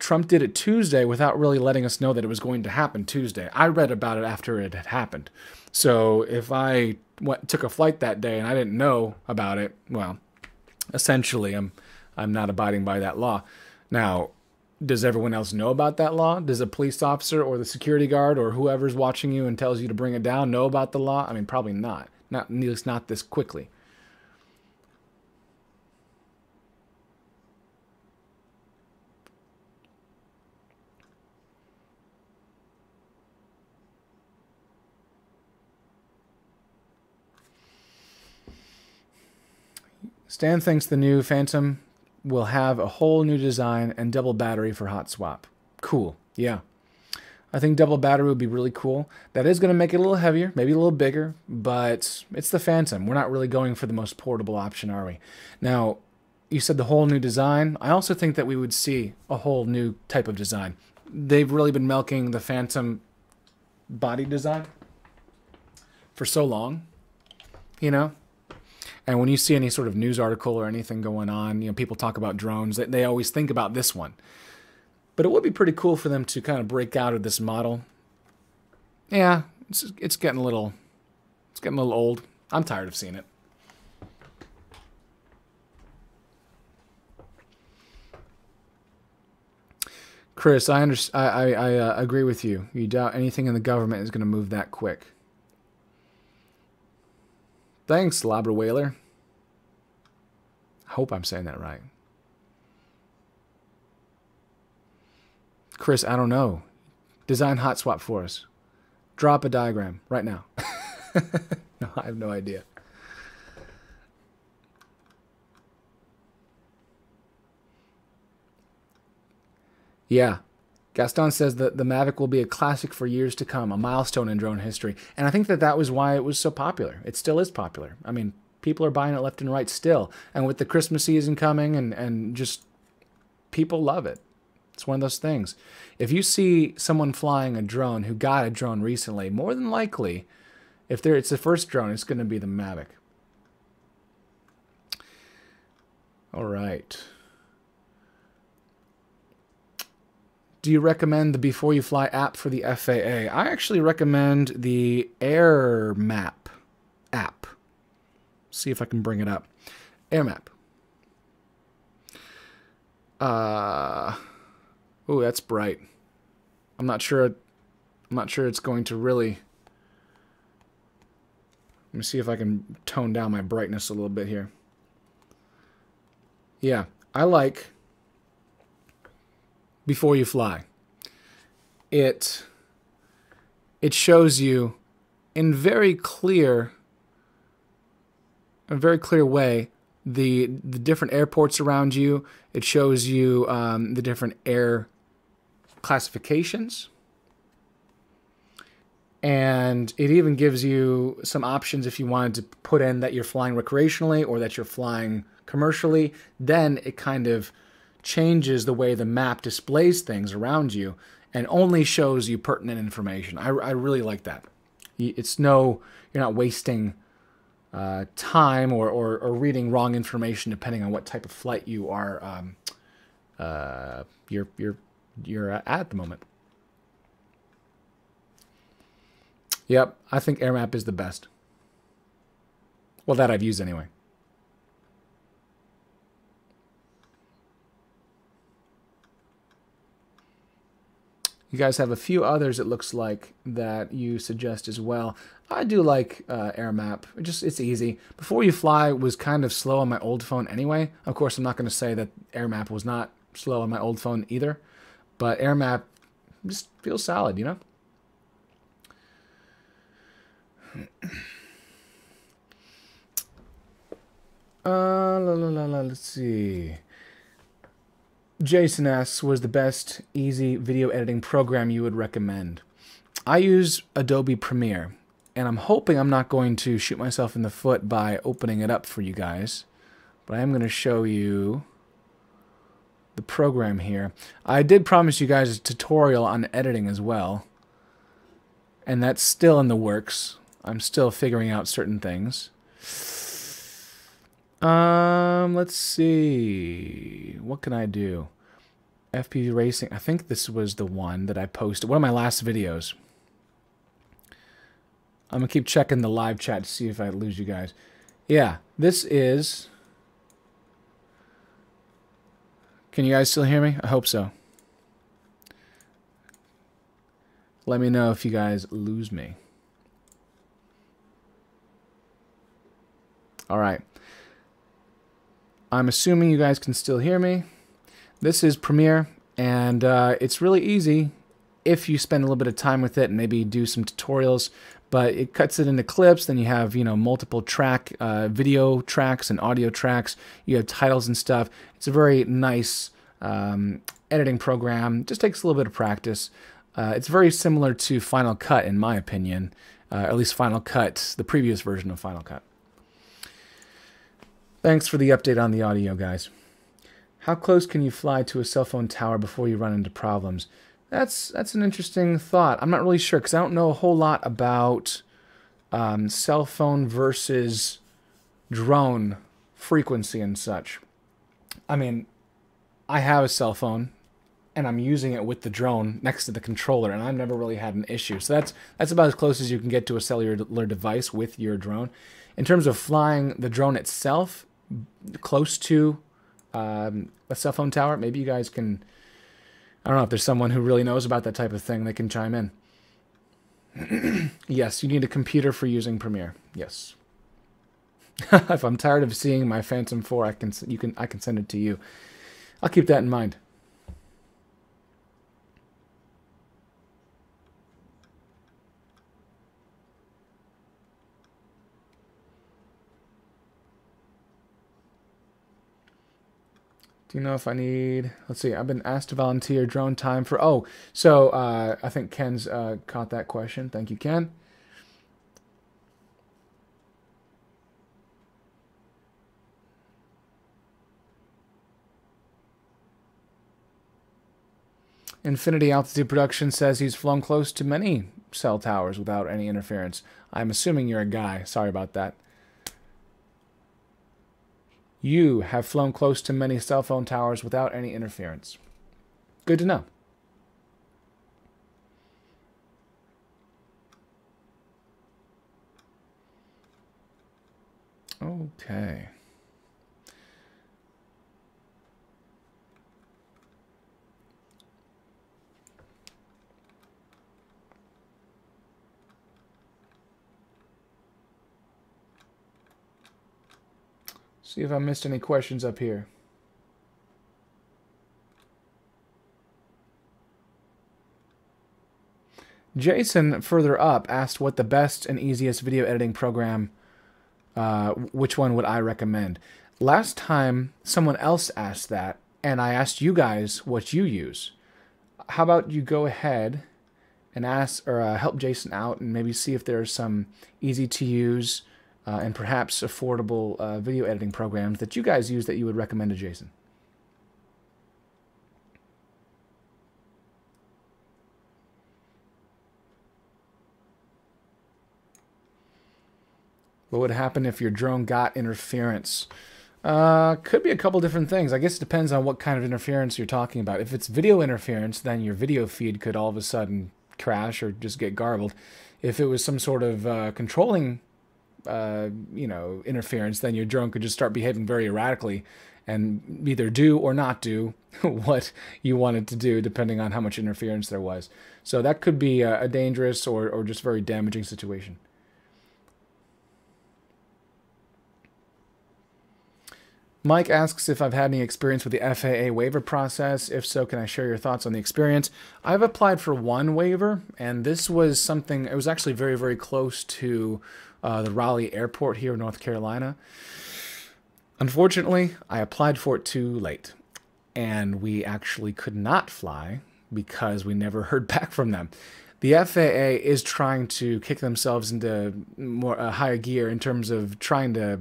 Trump did it Tuesday without really letting us know that it was going to happen Tuesday. I read about it after it had happened. So if I took a flight that day and I didn't know about it, well, essentially I'm not abiding by that law. Now, does everyone else know about that law? Does a police officer or the security guard or whoever's watching you and tells you to bring it down know about the law? I mean, probably not. At least not this quickly. Stan thinks the new Phantom will have a whole new design and double battery for hot swap. Cool. Yeah. I think double battery would be really cool. That is going to make it a little heavier, maybe a little bigger, but it's the Phantom. We're not really going for the most portable option, are we? Now, you said the whole new design. I also think that we would see a whole new type of design. They've really been milking the Phantom body design for so long, you know? And when you see any sort of news article or anything going on, you know, people talk about drones, they always think about this one. But it would be pretty cool for them to kind of break out of this model. Yeah, it's getting a little old. I'm tired of seeing it. Chris, I agree with you. You doubt anything in the government is going to move that quick. Thanks, Labra Whaler. I hope I'm saying that right. Chris, I don't know. Design hot swap for us. Drop a diagram right now. No, I have no idea. Yeah. Gaston says that the Mavic will be a classic for years to come, a milestone in drone history. And I think that that was why it was so popular. It still is popular. I mean, people are buying it left and right still. And with the Christmas season coming and just people love it. It's one of those things. If you see someone flying a drone who got a drone recently, more than likely, if it's the first drone, it's going to be the Mavic. All right. Do you recommend the Before You Fly app for the FAA? I actually recommend the Air Map app. See if I can bring it up. Air Map. Oh, that's bright. I'm not sure it's going to really. Let me see if I can tone down my brightness a little bit here. Yeah, I like Before You Fly. It shows you in a very clear way the different airports around you. It shows you the different air classifications. And it even gives you some options if you wanted to put in that you're flying recreationally or that you're flying commercially. Then it kind of changes the way the map displays things around you and only shows you pertinent information. I really like that. You're not wasting time or reading wrong information depending on what type of flight you are you're at the moment. Yep, I think AirMap is the best. Well, that I've used anyway. You guys have a few others, it looks like, that you suggest as well. I do like AirMap. It's easy. Before You Fly was kind of slow on my old phone anyway. Of course, I'm not going to say that AirMap was not slow on my old phone either. But AirMap just feels solid, you know? Let's see. Jason asks, was the best easy video editing program you would recommend? I use Adobe Premiere, and I'm hoping I'm not going to shoot myself in the foot by opening it up for you guys, but I am going to show you the program here. I did promise you guys a tutorial on editing as well, and that's still in the works. I'm still figuring out certain things. Let's see. What can I do? FPV Racing. I think this was the one that I posted. One of my last videos. I'm going to keep checking the live chat to see if I lose you guys. Yeah, this is... Can you guys still hear me? I hope so. Let me know if you guys lose me. All right. I'm assuming you guys can still hear me. This is Premiere, and it's really easy if you spend a little bit of time with it and maybe do some tutorials, but it cuts it into clips. Then you have, multiple video tracks and audio tracks. You have titles and stuff. It's a very nice editing program. Just takes a little bit of practice. It's very similar to Final Cut, in my opinion, at least Final Cut, the previous version of Final Cut. Thanks for the update on the audio, guys. How close can you fly to a cell phone tower before you run into problems? That's an interesting thought. I'm not really sure because I don't know a whole lot about cell phone versus drone frequency and such. I mean, I have a cell phone and I'm using it with the drone next to the controller, and I've never really had an issue. So that's about as close as you can get to a cellular device with your drone. In terms of flying the drone itself close to a cell phone tower, maybe you guys can I don't know if there's someone who really knows about that type of thing. They can chime in. Yes, you need a computer for using Premiere. Yes. If I'm tired of seeing my Phantom 4, I can send it to you. I'll keep that in mind. Do you know if I need... Let's see. I've been asked to volunteer drone time for... Oh, so I think Ken's caught that question. Thank you, Ken. Infinity Altitude Production says he's flown close to many cell towers without any interference. I'm assuming you're a guy. Sorry about that. You have flown close to many cell phone towers without any interference. Good to know. Okay. See if I missed any questions up here. Jason, further up, asked what the best and easiest video editing program, which one would I recommend? Last time, someone else asked that, and I asked you guys what you use. How about you go ahead and ask or help Jason out and maybe see if there's some easy-to-use and perhaps affordable video editing programs that you guys use that you would recommend to Jason. What would happen if your drone got interference? Could be a couple different things. I guess it depends on what kind of interference you're talking about. If it's video interference, then your video feed could all of a sudden crash or just get garbled. If it was some sort of controlling interference, then your drone could just start behaving very erratically and either do or not do what you wanted to do, depending on how much interference there was. So that could be a dangerous or just very damaging situation. Mike asks if I've had any experience with the FAA waiver process. If so, can I share your thoughts on the experience? I've applied for one waiver, and this was something, it was actually very, very close to the Raleigh airport here in North Carolina. Unfortunately, I applied for it too late, and we actually could not fly because we never heard back from them. The FAA is trying to kick themselves into more higher gear in terms of trying to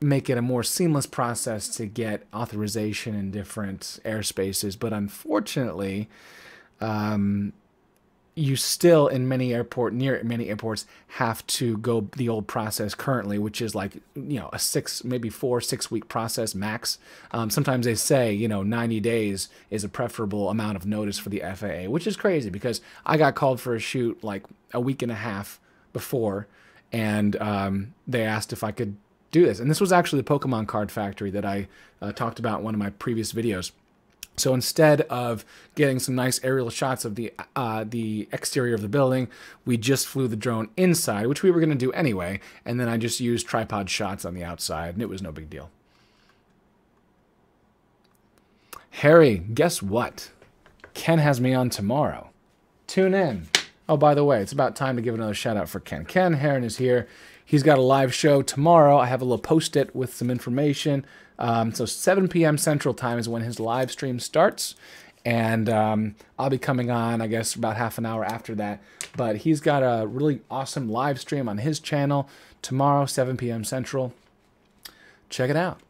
make it a more seamless process to get authorization in different airspaces, but unfortunately, you still near many airports have to go the old process currently, which is like, a 4-6 week process max. Sometimes they say, 90 days is a preferable amount of notice for the FAA, which is crazy because I got called for a shoot like a week and a half before, and they asked if I could do this. And this was actually the Pokemon card factory that I talked about in one of my previous videos. So instead of getting some nice aerial shots of the exterior of the building, we just flew the drone inside, which we were going to do anyway, and then I just used tripod shots on the outside, and it was no big deal. Harry, guess what? Ken has me on tomorrow. Tune in. Oh, by the way, it's about time to give another shout out for Ken. Ken Heron is here. He's got a live show tomorrow. I have a little post-it with some information. So 7 p.m. Central Time is when his live stream starts. And I'll be coming on, I guess, about half an hour after that. But he's got a really awesome live stream on his channel tomorrow, 7 p.m. Central. Check it out.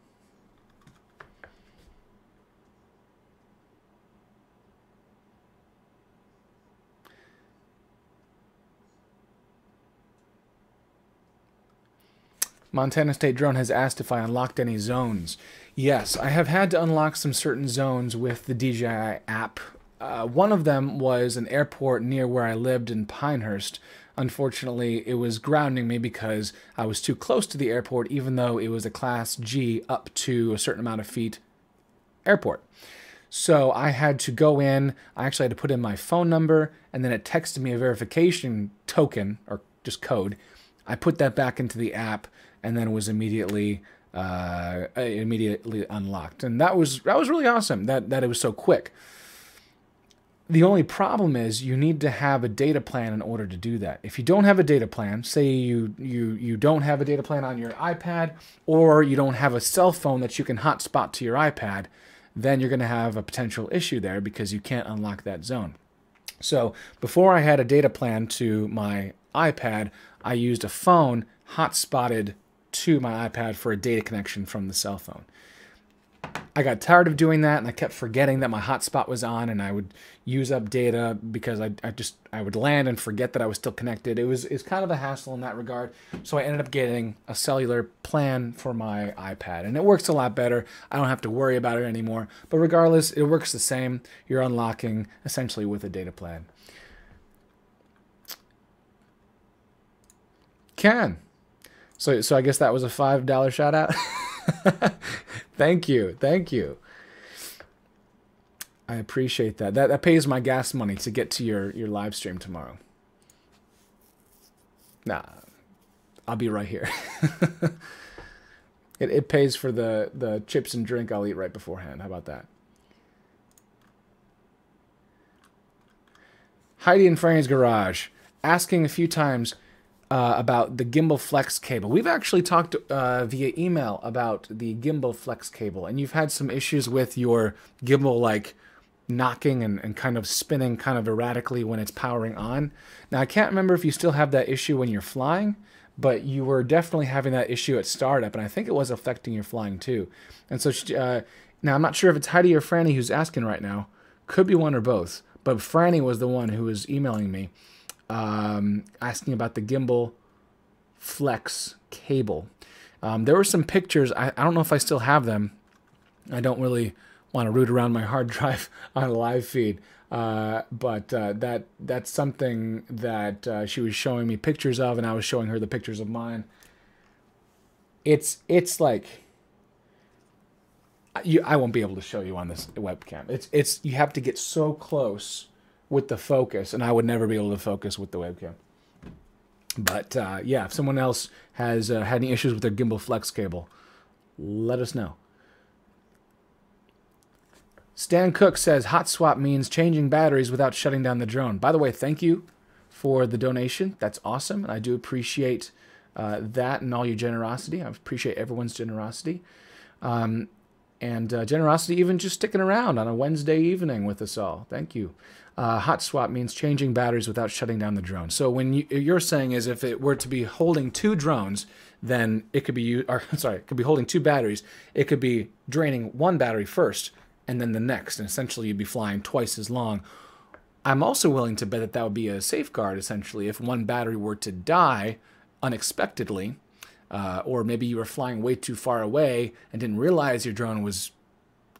Montana State Drone has asked if I unlocked any zones. Yes, I have had to unlock some certain zones with the DJI app. One of them was an airport near where I lived in Pinehurst. Unfortunately, it was grounding me because I was too close to the airport, even though it was a Class G up to a certain amount of feet airport. So I had to go in, I actually had to put in my phone number, and then it texted me a verification token, or just code. I put that back into the app, and then it was immediately unlocked. And that was really awesome, that it was so quick. The only problem is you need to have a data plan in order to do that. If you don't have a data plan, say you don't have a data plan on your iPad, or you don't have a cell phone that you can hotspot to your iPad, then you're going to have a potential issue there because you can't unlock that zone. So before I had a data plan to my iPad, I used a phone hotspotted to my iPad for a data connection from the cell phone. I got tired of doing that, and I kept forgetting that my hotspot was on, and I would use up data because I would land and forget that I was still connected. It's kind of a hassle in that regard. So I ended up getting a cellular plan for my iPad, and it works a lot better. I don't have to worry about it anymore. But regardless, it works the same. You're unlocking essentially with a data plan. Can. So I guess that was a $5 shout out. Thank you. I appreciate that. That pays my gas money to get to your live stream tomorrow. Nah, I'll be right here. It pays for the chips and drink I'll eat right beforehand. How about that? Heidi in Franny's garage, asking a few times about the gimbal flex cable. We've actually talked via email about the gimbal flex cable, and you've had some issues with your gimbal like knocking and kind of spinning kind of erratically when it's powering on. Now, I can't remember if you still have that issue when you're flying, but you were definitely having that issue at startup, and I think it was affecting your flying too. And so now I'm not sure if it's Heidi or Franny who's asking right now. Could be one or both, but Franny was the one who was emailing me asking about the gimbal flex cable. There were some pictures. I don't know if I still have them. I don't really want to root around my hard drive on a live feed. But that's something that she was showing me pictures of, and I was showing her the pictures of mine. It's like I won't be able to show you on this webcam. It's you have to get so close with the focus, and I would never be able to focus with the webcam. But yeah, if someone else has had any issues with their gimbal flex cable, let us know. Stan Cook says hot swap means changing batteries without shutting down the drone. By the way, thank you for the donation. That's awesome, and I do appreciate that and all your generosity. I appreciate everyone's generosity. And generosity even just sticking around on a Wednesday evening with us all. Thank you. Hot swap means changing batteries without shutting down the drone. So when you're saying is if it were to be holding two drones, then it could be it could be holding two batteries. It could be draining one battery first and then the next, and essentially you'd be flying twice as long. I'm also willing to bet that that would be a safeguard, essentially, if one battery were to die unexpectedly, or maybe you were flying way too far away and didn't realize your drone was,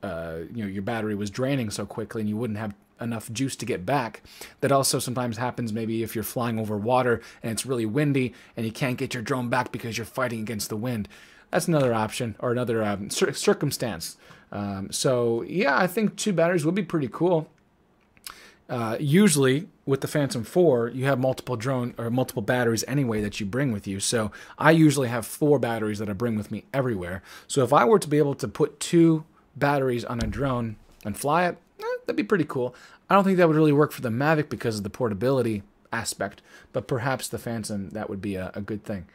your battery was draining so quickly and you wouldn't have enough juice to get back. That also sometimes happens maybe if you're flying over water and it's really windy and you can't get your drone back because you're fighting against the wind. That's another option or another circumstance. So yeah, I think two batteries would be pretty cool. Usually with the Phantom 4, you have multiple batteries anyway that you bring with you. So I usually have 4 batteries that I bring with me everywhere. So if I were to be able to put 2 batteries on a drone and fly it, that'd be pretty cool. I don't think that would really work for the Mavic because of the portability aspect, but perhaps the Phantom, that would be a good thing.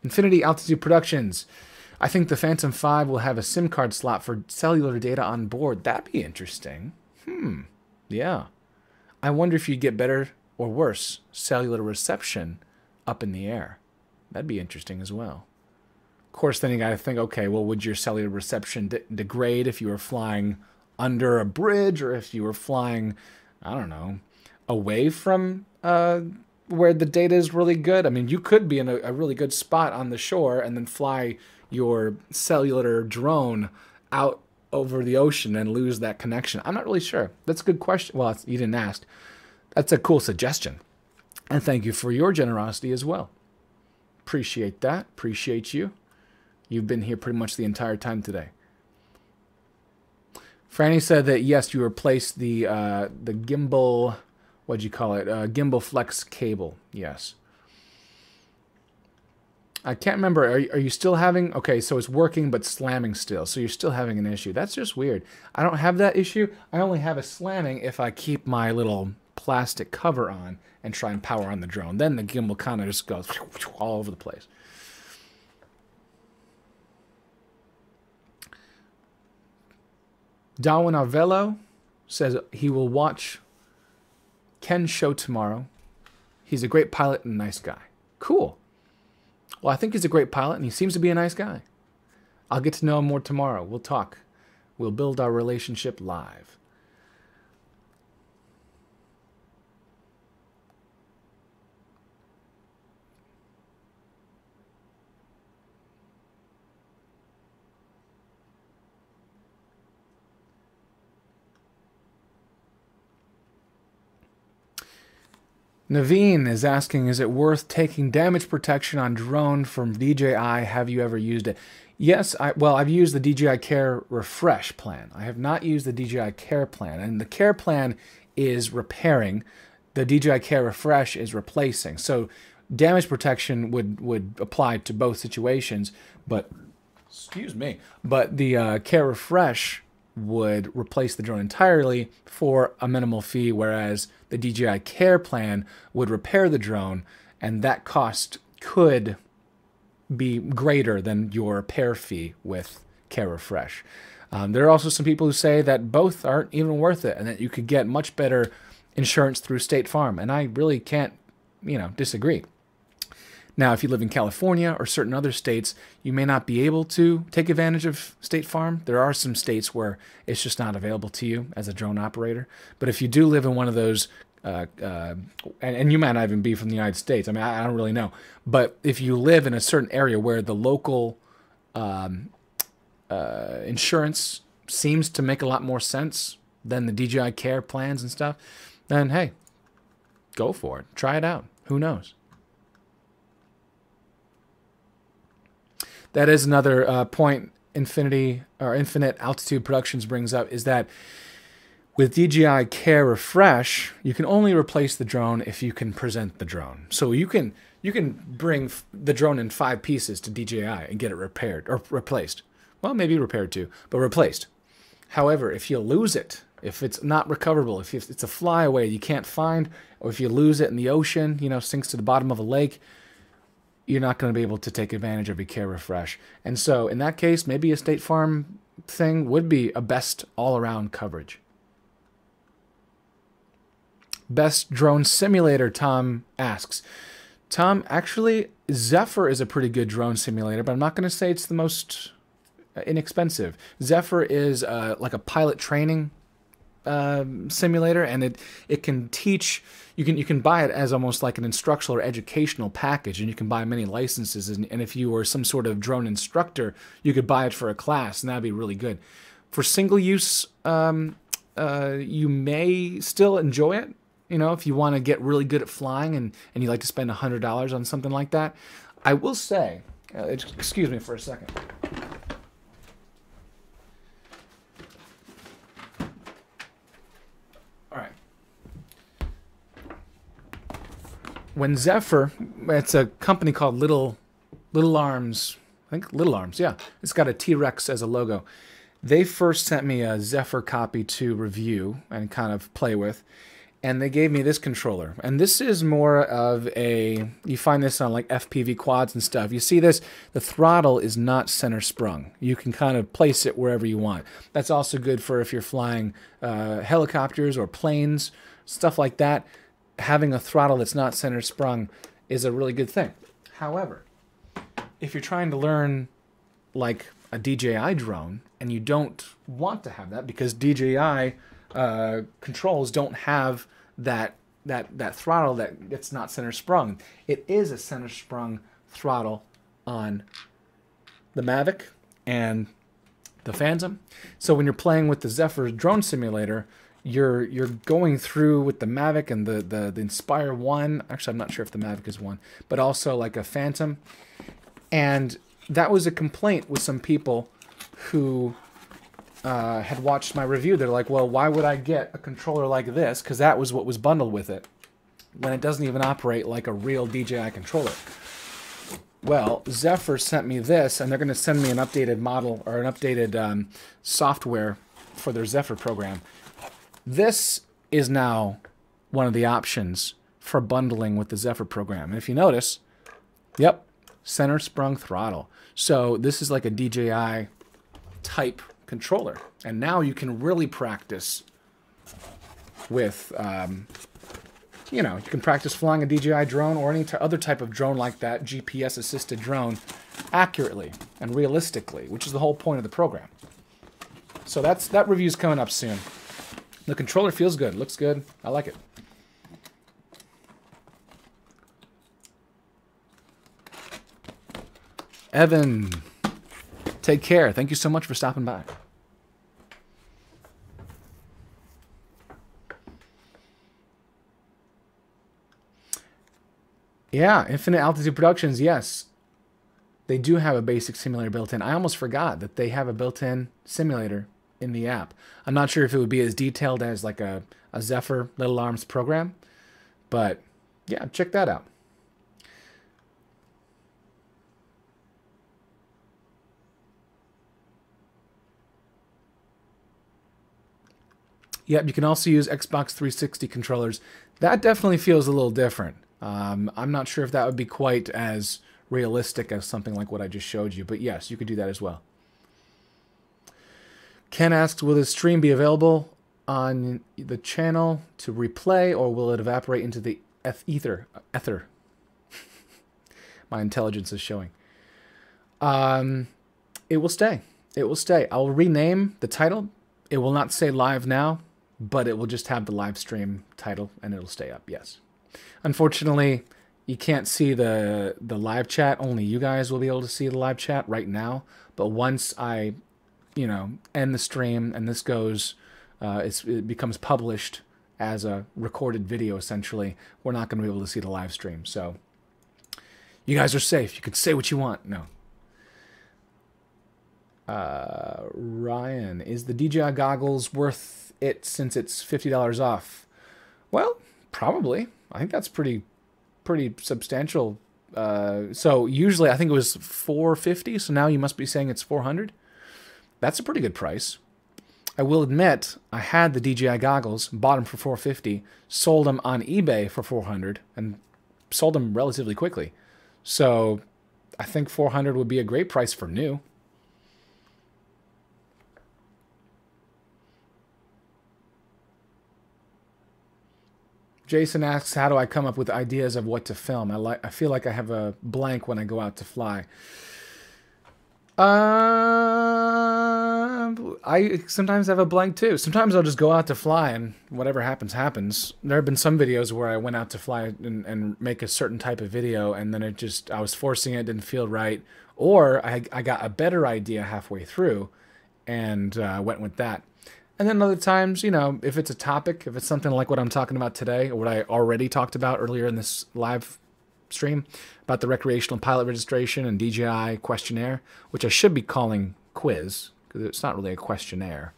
Infinity Altitude Productions. I think the Phantom 5 will have a SIM card slot for cellular data on board. That'd be interesting. Yeah. I wonder if you'd get better or worse cellular reception up in the air. That'd be interesting as well. Of course, then you got to think, okay, well, would your cellular reception degrade if you were flying under a bridge or if you were flying, I don't know, away from where the data is really good? I mean, you could be in a really good spot on the shore and then fly your cellular drone out over the ocean and lose that connection. I'm not really sure. That's a good question. Well, you didn't ask. That's a cool suggestion. And thank you for your generosity as well. Appreciate that. Appreciate you. You've been here pretty much the entire time today. Franny said that yes, you replaced the gimbal. What'd you call it? Gimbal flex cable. Yes. I can't remember. Are you still having? Okay, so it's working but slamming still. So you're still having an issue. That's just weird. I don't have that issue. I only have a slamming if I keep my little plastic cover on and try and power on the drone. Then the gimbal kind of just goes all over the place. Darwin Arvello says he will watch Ken's show tomorrow. He's a great pilot and a nice guy. Cool. Well, I think he's a great pilot, and he seems to be a nice guy. I'll get to know him more tomorrow. We'll talk. We'll build our relationship live. Naveen is asking, is it worth taking damage protection on drone from DJI? Have you ever used it? Yes, I've used the DJI Care Refresh plan. I have not used the DJI Care plan. And the Care plan is repairing. The DJI Care Refresh is replacing. So damage protection would apply to both situations. But, excuse me, but the Care Refresh would replace the drone entirely for a minimal fee, whereas the DJI Care plan would repair the drone, and that cost could be greater than your repair fee with Care Refresh. There are also some people who say that both aren't even worth it, and that you could get much better insurance through State Farm, and I really can't, disagree. Now, if you live in California or certain other states, you may not be able to take advantage of State Farm. There are some states where it's just not available to you as a drone operator. But if you do live in one of those, and you might not even be from the United States, I mean, I don't really know. But if you live in a certain area where the local insurance seems to make a lot more sense than the DJI Care plans and stuff, then hey, go for it. Try it out. Who knows? That is another point Infinite Altitude Productions brings up, is that with DJI Care Refresh, you can only replace the drone if you can present the drone. So you can bring the drone in 5 pieces to DJI and get it repaired or replaced. Well, maybe repaired too, but replaced. However, if you lose it, if it's not recoverable, if it's a flyaway you can't find, or if you lose it in the ocean, sinks to the bottom of a lake, you're not going to be able to take advantage of a Care Refresh. And so in that case, maybe a State Farm thing would be a best all-around coverage. Best drone simulator, Tom asks. Tom, actually, Zephyr is a pretty good drone simulator, but I'm not going to say it's the most inexpensive. Zephyr is like a pilot training simulator, and it can teach. You can buy it as almost like an instructional or educational package, and you can buy many licenses. And if you were some sort of drone instructor, you could buy it for a class, and that'd be really good. For single use, you may still enjoy it. If you want to get really good at flying and you like to spend $100 on something like that. I will say, excuse me for a second. All right. When Zephyr, it's a company called Little Arms. I think Little Arms, yeah. It's got a T-Rex as a logo. They first sent me a Zephyr copy to review and kind of play with. And they gave me this controller. And this is more of you find this on like FPV quads and stuff. You see this, the throttle is not center sprung. You can kind of place it wherever you want. That's also good for if you're flying helicopters or planes, stuff like that. Having a throttle that's not center sprung is a really good thing. However, if you're trying to learn like a DJI drone and you don't want to have that because DJI controls don't have that throttle that's not center sprung. It is a center sprung throttle on the Mavic and the Phantom. So when you're playing with the Zephyr drone simulator, you're going through with the Mavic and the Inspire 1. Actually, I'm not sure if the Mavic is 1, but also like a Phantom. And that was a complaint with some people who had watched my review, they're like, well, why would I get a controller like this? Because that was what was bundled with it, when it doesn't even operate like a real DJI controller. Well, Zephyr sent me this, and they're going to send me an updated model, or an updated software for their Zephyr program. This is now one of the options for bundling with the Zephyr program. And if you notice, yep, center sprung throttle. So this is like a DJI type controller. And now you can really practice with, you know, you can practice flying a DJI drone or any other type of drone like that, GPS-assisted drone, accurately and realistically, which is the whole point of the program. So that review's coming up soon. The controller feels good, looks good, I like it. Evan, take care. Thank you so much for stopping by. Yeah, Infinite Altitude Productions, yes. They do have a basic simulator built in. I almost forgot that they have a built-in simulator in the app. I'm not sure if it would be as detailed as like a Zephyr Little Arms program, but yeah, check that out. Yep, you can also use Xbox 360 controllers. That definitely feels a little different. I'm not sure if that would be quite as realistic as something like what I just showed you, but yes, you could do that as well. Ken asks, will this stream be available on the channel to replay, or will it evaporate into the ether? My intelligence is showing. It will stay. It will stay. I'll rename the title. It will not say live now, but it will just have the live stream title, and it'll stay up, yes. Unfortunately, you can't see the live chat. Only you guys will be able to see the live chat right now. But once I, you know, end the stream and this goes, it becomes published as a recorded video, essentially, we're not going to be able to see the live stream. So you guys are safe. You can say what you want. No. Ryan, is the DJI goggles worth it since it's $50 off? Well, probably. I think that's pretty substantial. So usually I think it was $450, so now you must be saying it's $400. That's a pretty good price. I will admit, I had the DJI goggles, bought them for $450, sold them on eBay for $400, and sold them relatively quickly. So I think $400 would be a great price for new. Jason asks, how do I come up with ideas of what to film? I feel like I have a blank when I go out to fly. I sometimes have a blank too. Sometimes I'll just go out to fly and whatever happens, happens. There have been some videos where I went out to fly and make a certain type of video, and then I was forcing it, didn't feel right. Or I got a better idea halfway through and went with that. And then other times, you know, if it's a topic, if it's something like what I'm talking about today, or what I already talked about earlier in this live stream, about the recreational pilot registration and DJI questionnaire, which I should be calling quiz, because it's not really a questionnaire.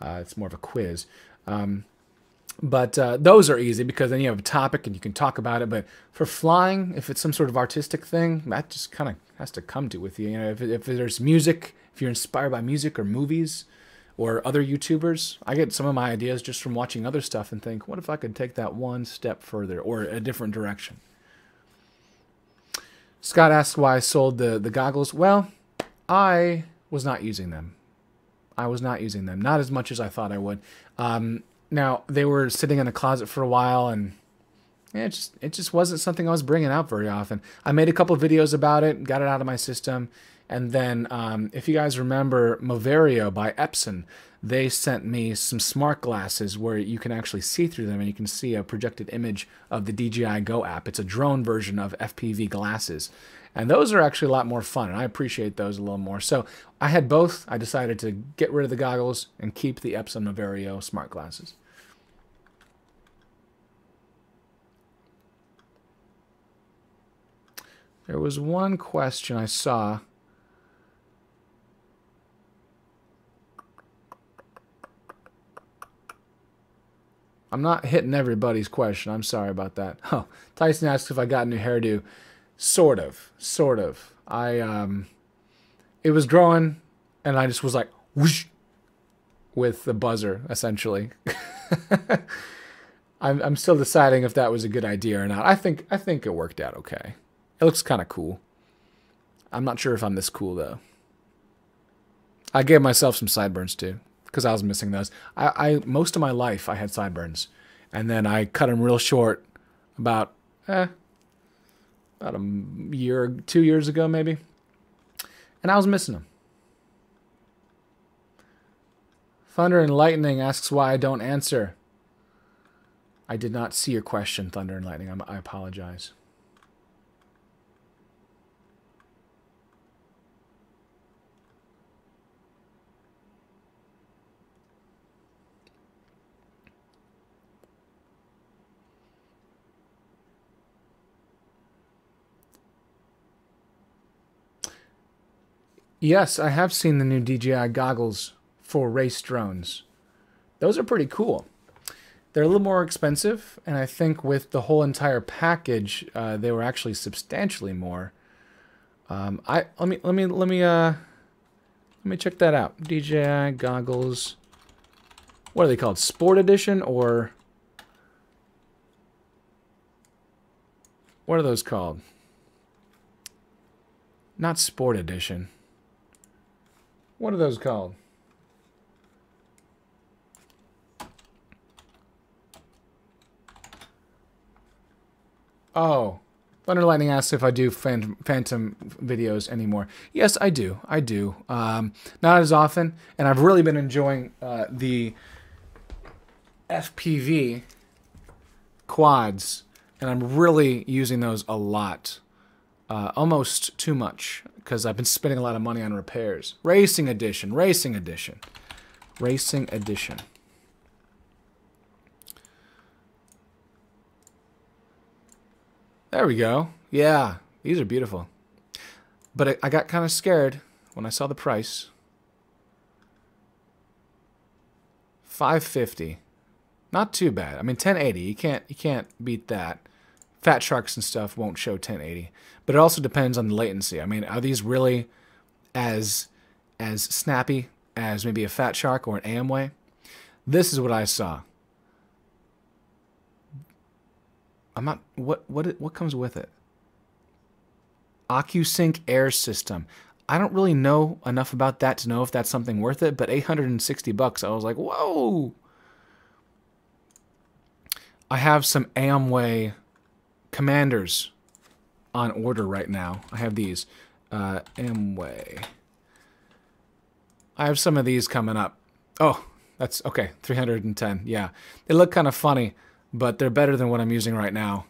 It's more of a quiz. But those are easy, because then you have a topic and you can talk about it. But for flying, if it's some sort of artistic thing, that just kind of has to come to with you. You know, if there's music, if you're inspired by music or movies, or other YouTubers, I get some of my ideas just from watching other stuff and think, what if I could take that one step further or a different direction? Scott asks why I sold the goggles. Well, I was not using them. I was not using them. Not as much as I thought I would. Now, they were sitting in a closet for a while, and it just wasn't something I was bringing out very often. I made a couple of videos about it, got it out of my system. And then, if you guys remember Moverio by Epson, they sent me some smart glasses where you can actually see through them and you can see a projected image of the DJI Go app. It's a drone version of FPV glasses. And those are actually a lot more fun, and I appreciate those a little more. So I had both. I decided to get rid of the goggles and keep the Epson Moverio smart glasses. There was one question I saw. I'm not hitting everybody's question. I'm sorry about that. Oh, Tyson asks if I got a new hairdo. Sort of. It was growing, and I just was like, whoosh, with the buzzer, essentially. I'm still deciding if that was a good idea or not. I think it worked out okay. It looks kind of cool. I'm not sure if I'm this cool, though. I gave myself some sideburns, too, because I was missing those. Most of my life, I had sideburns. And then I cut them real short about a year, 2 years ago, maybe. And I was missing them. Thunder and Lightning asks why I don't answer. I did not see your question, Thunder and Lightning. I apologize. Yes, I have seen the new DJI goggles for race drones. Those are pretty cool. They're a little more expensive, and I think with the whole entire package, they were actually substantially more. Let me check that out. DJI goggles. What are they called? Sport Edition, or what are those called? Not Sport Edition. What are those called? Oh, Thunder Lightning asks if I do phantom videos anymore. Yes, I do. Not as often, and I've really been enjoying the FPV quads, and I'm really using those a lot. Almost too much, because I've been spending a lot of money on repairs. Racing Edition. There we go. Yeah, these are beautiful. But I got kind of scared when I saw the price. $550. Not too bad. I mean, 1080. You can't beat that. Fat Sharks and stuff won't show 1080. But it also depends on the latency. I mean, are these really as snappy as maybe a Fat Shark or an Amway? This is what I saw. I'm not. What comes with it? OcuSync Air System. I don't really know enough about that to know if that's something worth it, but $860, I was like, whoa! I have some Amway Commanders on order right now. I have these. Amway. I have some of these coming up. Oh, that's okay. 310. Yeah. They look kind of funny, but they're better than what I'm using right now.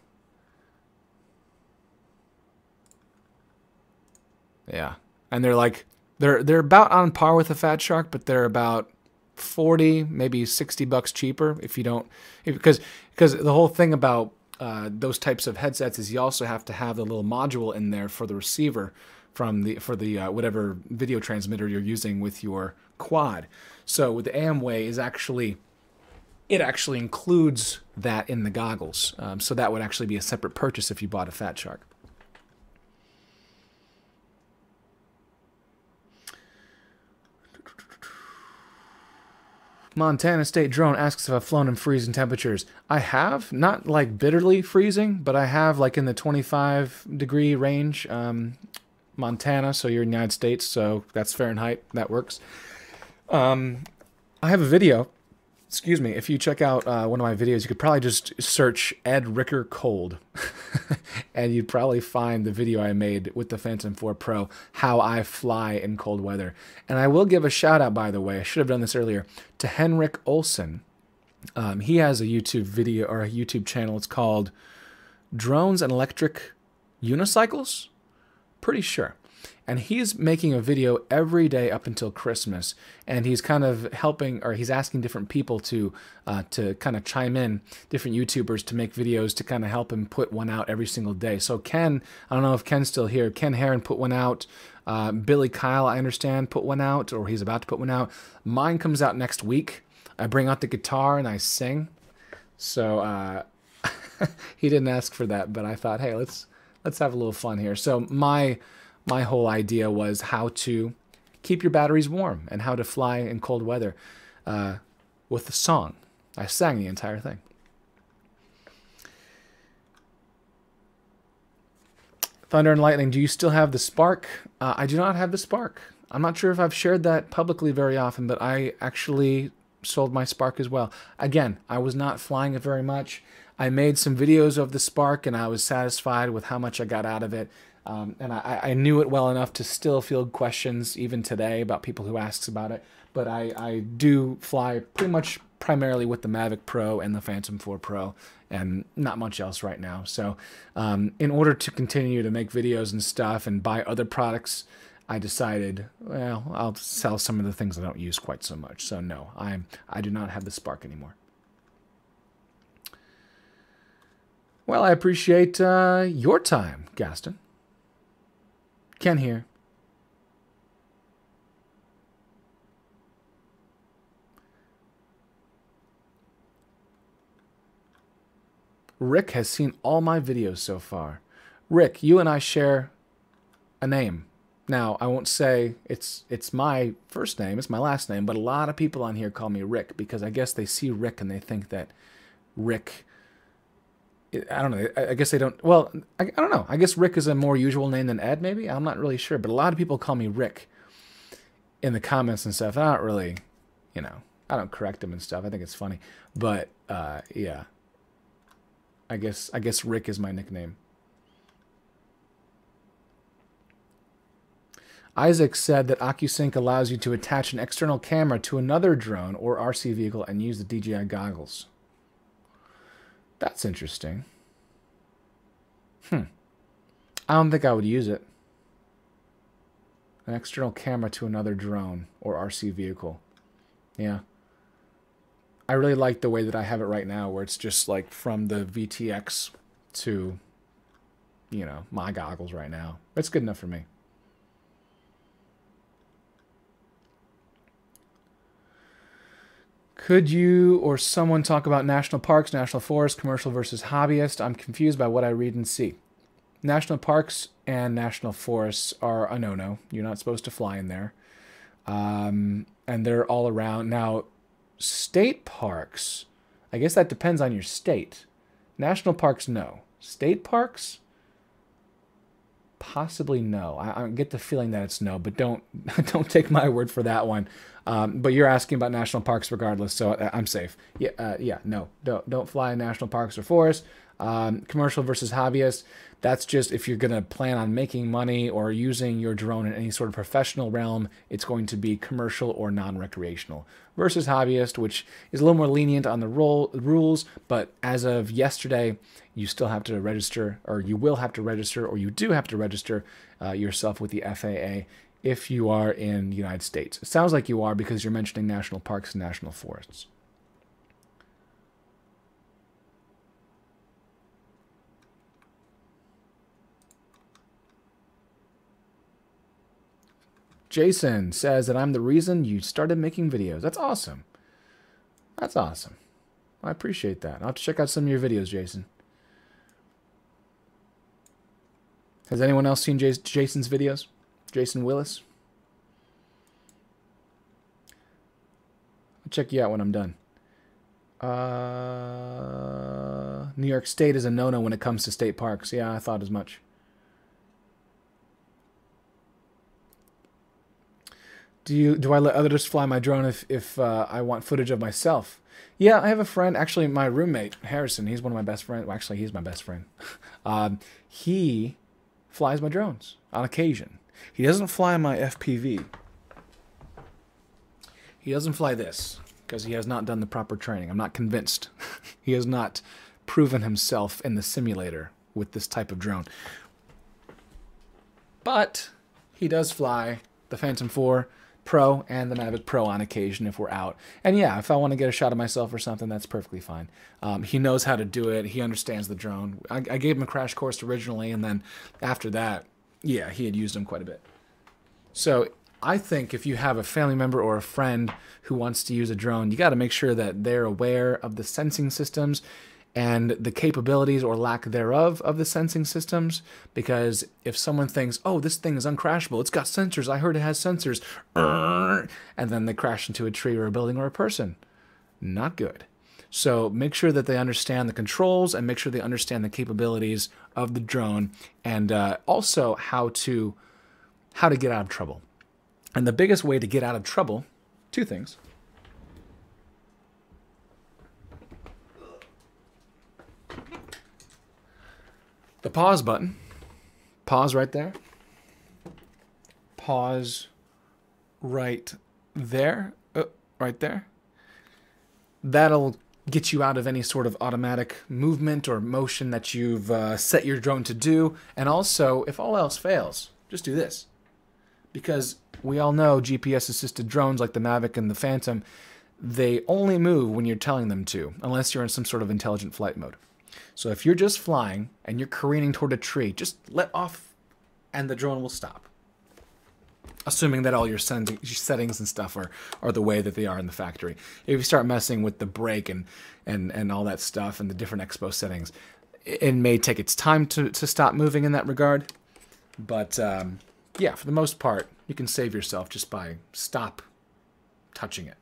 Yeah. And they're like, they're about on par with a Fat Shark, but they're about 40, maybe $60 cheaper if you don't, because the whole thing about those types of headsets is you also have to have the little module in there for the receiver for the whatever video transmitter you're using with your quad. So with the Amway it actually includes that in the goggles. So that would actually be a separate purchase if you bought a Fat Shark. Montana State Drone asks if I've flown in freezing temperatures. I have, not like bitterly freezing, but I have like in the 25-degree range. Montana, so you're in the United States, so that's Fahrenheit. That works. I have a video. Excuse me. If you check out one of my videos, you could probably just search Ed Ricker Cold, and you'd probably find the video I made with the Phantom 4 Pro, how I fly in cold weather. And I will give a shout out, by the way, I should have done this earlier, to Henrik Olsen. He has a YouTube video or a YouTube channel. It's called Drones and Electric Unicycles. Pretty sure. And he's making a video every day up until Christmas, and he's kind of helping, or he's asking different people to kind of chime in, different YouTubers to make videos to kind of help him put one out every single day. So Ken, I don't know if Ken's still here. Ken Heron put one out. Billy Kyle, I understand, put one out, or he's about to put one out. Mine comes out next week. I bring out the guitar and I sing. So he didn't ask for that, but I thought, hey, let's have a little fun here. So my whole idea was how to keep your batteries warm and how to fly in cold weather with a song. I sang the entire thing. Thunder and Lightning, do you still have the Spark? I do not have the Spark. I'm not sure if I've shared that publicly very often, but I actually sold my Spark as well. Again, I was not flying it very much. I made some videos of the Spark, and I was satisfied with how much I got out of it. And I knew it well enough to still field questions even today about people who ask about it. But I do fly pretty much primarily with the Mavic Pro and the Phantom 4 Pro, and not much else right now. So in order to continue to make videos and stuff and buy other products, I decided, well, I'll sell some of the things I don't use quite so much. So no, I do not have the Spark anymore. Well, I appreciate your time, Gaston. Ken here. Rick has seen all my videos so far. Rick, you and I share a name. Now, I won't say it's my first name, it's my last name, but a lot of people on here call me Rick because I guess they see Rick and they think that Rick, I don't know, I guess they don't, well, I don't know. I guess Rick is a more usual name than Ed, maybe? I'm not really sure, but a lot of people call me Rick in the comments and stuff. I don't really, you know, I don't correct them and stuff. I think it's funny. But, yeah. I guess Rick is my nickname. Isaac said that OcuSync allows you to attach an external camera to another drone or RC vehicle and use the DJI goggles. That's interesting. I don't think I would use it. An external camera to another drone or RC vehicle. Yeah. I really like the way that I have it right now, where it's just like from the VTX to, you know, my goggles right now. It's good enough for me. Could you or someone talk about national parks, national forests, commercial versus hobbyist? I'm confused by what I read and see. National parks and national forests are a no-no. You're not supposed to fly in there. And they're all around. Now, state parks, I guess that depends on your state. National parks, no. State parks, possibly no. I get the feeling that it's no, but don't take my word for that one. But you're asking about national parks regardless, so I'm safe. Yeah, no, don't fly in national parks or forests. Commercial versus hobbyist, that's just if you're going to plan on making money or using your drone in any sort of professional realm, it's going to be commercial or non-recreational. Versus hobbyist, which is a little more lenient on the rules, but as of yesterday, you still have to register, or you will have to register, or you do have to register yourself with the FAA if you are in the United States. It sounds like you are because you're mentioning national parks and national forests. Jason says that I'm the reason you started making videos. That's awesome. That's awesome. I appreciate that. I'll have to check out some of your videos, Jason. Has anyone else seen Jason's videos? Jason Willis? I'll check you out when I'm done. New York State is a no-no when it comes to state parks. Yeah, I thought as much. Do I let others fly my drone if I want footage of myself? Yeah, I have a friend, actually my roommate, Harrison, he's one of my best friends. Well, actually, he's my best friend. He flies my drones on occasion. He doesn't fly my FPV. He doesn't fly this because he has not done the proper training. I'm not convinced. He has not proven himself in the simulator with this type of drone. But he does fly the Phantom 4 Pro and the Mavic Pro on occasion if we're out. And yeah, if I want to get a shot of myself or something, that's perfectly fine. He knows how to do it. He understands the drone. I gave him a crash course originally, and then after that, yeah, he had used them quite a bit. So I think if you have a family member or a friend who wants to use a drone, you got to make sure that they're aware of the sensing systems and the capabilities or lack thereof of the sensing systems. Because if someone thinks, oh, this thing is uncrashable, it's got sensors, I heard it has sensors, and then they crash into a tree or a building or a person, not good. So make sure that they understand the controls and make sure they understand the capabilities of the drone, and also how to get out of trouble. And the biggest way to get out of trouble, two things. The pause button. Pause right there. Pause right there. Right there. That'll get you out of any sort of automatic movement or motion that you've set your drone to do. And also, if all else fails, just do this. Because we all know GPS-assisted drones like the Mavic and the Phantom, they only move when you're telling them to, unless you're in some sort of intelligent flight mode. So if you're just flying and you're careening toward a tree, just let off and the drone will stop. Assuming that all your settings and stuff are the way that they are in the factory. If you start messing with the brake and all that stuff and the different expo settings, it may take its time to stop moving in that regard. But yeah, for the most part, you can save yourself just by stop touching it.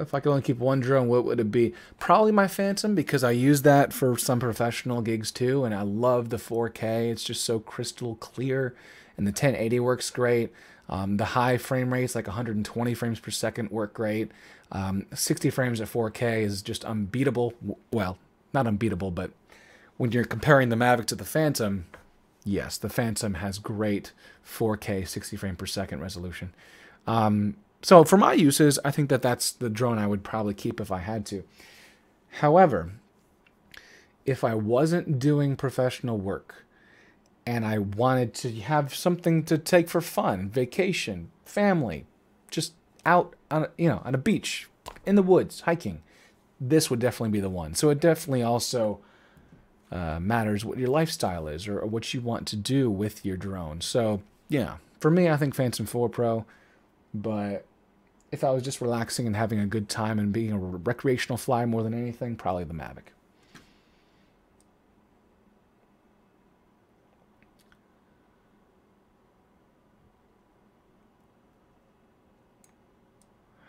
If I could only keep one drone, what would it be? Probably my Phantom, because I use that for some professional gigs too, and I love the 4K. It's just so crystal clear, and the 1080 works great. The high frame rates, like 120 frames per second, work great. 60 frames at 4K is just unbeatable. Well, not unbeatable, but when you're comparing the Mavic to the Phantom, yes, the Phantom has great 4K 60 frame per second resolution. So for my uses, I think that that's the drone I would probably keep if I had to. However, if I wasn't doing professional work and I wanted to have something to take for fun, vacation, family, just out on on a beach, in the woods, hiking, this would definitely be the one. So it definitely also matters what your lifestyle is or what you want to do with your drone. So yeah, for me, I think Phantom 4 Pro, but if I was just relaxing and having a good time and being a recreational flyer more than anything, probably the Mavic.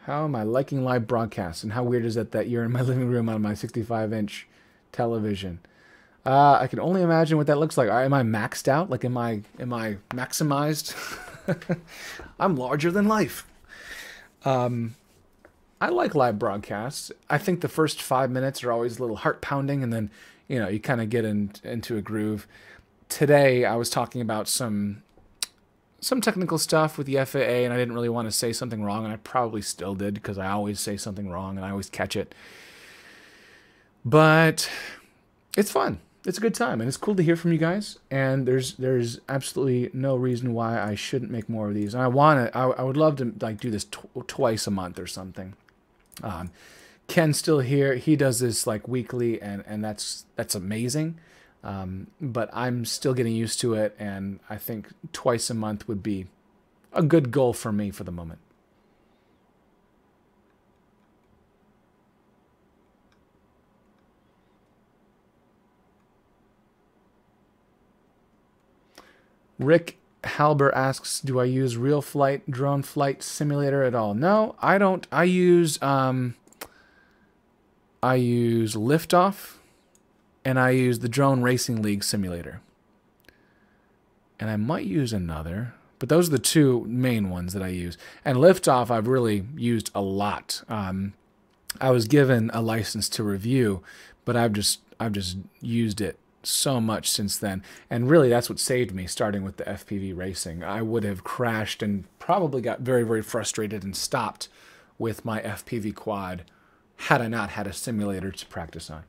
How am I liking live broadcasts? And how weird is it that you're in my living room on my 65-inch television? I can only imagine what that looks like. Am I maxed out? Like, am I maximized? I'm larger than life. I like live broadcasts. I think the first 5 minutes are always a little heart pounding, and then you kind of get into a groove. Today I was talking about some technical stuff with the FAA, and I didn't really want to say something wrong, and I probably still did because I always say something wrong and I always catch it. But it's fun. It's a good time, and it's cool to hear from you guys. And there's absolutely no reason why I shouldn't make more of these. And I would love to do this twice a month or something. Ken's still here. He does this weekly, and that's amazing. But I'm still getting used to it, and I think twice a month would be a good goal for me for the moment. Rick Halber asks, do I use Real Flight Drone Flight Simulator at all? No, I don't. I use Liftoff, and I use the Drone Racing League Simulator. And I might use another, but those are the two main ones that I use. And Liftoff I've really used a lot. I was given a license to review, but I've just used it so much since then. And really that's what saved me, starting with the FPV racing. I would have crashed and probably got very, very frustrated and stopped with my FPV quad had I not had a simulator to practice on.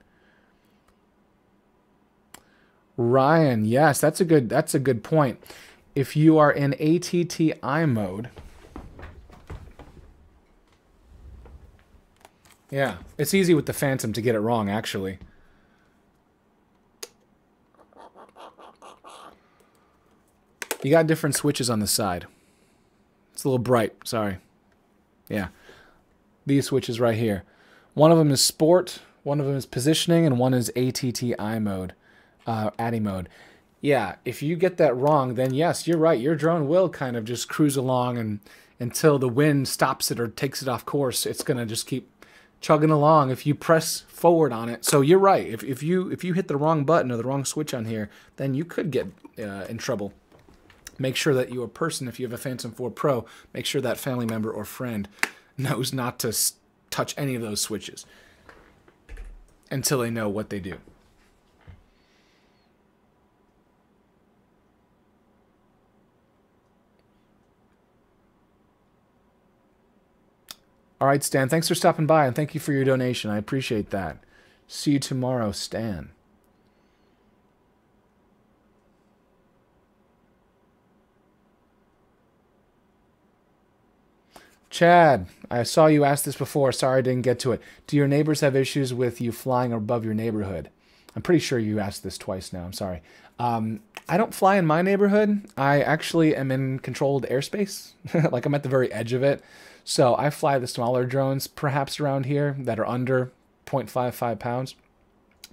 Ryan, yes, that's a good point. If you are in ATTI mode, yeah, it's easy with the Phantom to get it wrong, actually. You got different switches on the side. It's a little bright, sorry. Yeah, these switches right here. One of them is sport, one of them is positioning, and one is ATTI mode, ATTI mode. Yeah, if you get that wrong, then yes, you're right. Your drone will kind of just cruise along, and until the wind stops it or takes it off course, it's gonna just keep chugging along if you press forward on it. So you're right. If you hit the wrong button or the wrong switch on here, then you could get in trouble. Make sure that your person, if you have a Phantom 4 Pro, make sure that family member or friend knows not to touch any of those switches until they know what they do. All right, Stan, thanks for stopping by, and thank you for your donation. I appreciate that. See you tomorrow, Stan. Chad, I saw you ask this before. Sorry I didn't get to it. Do your neighbors have issues with you flying above your neighborhood? I'm pretty sure you asked this twice now. I'm sorry. I don't fly in my neighborhood. I actually am in controlled airspace. Like I'm at the very edge of it. So I fly the smaller drones, perhaps around here, that are under 0.55 pounds.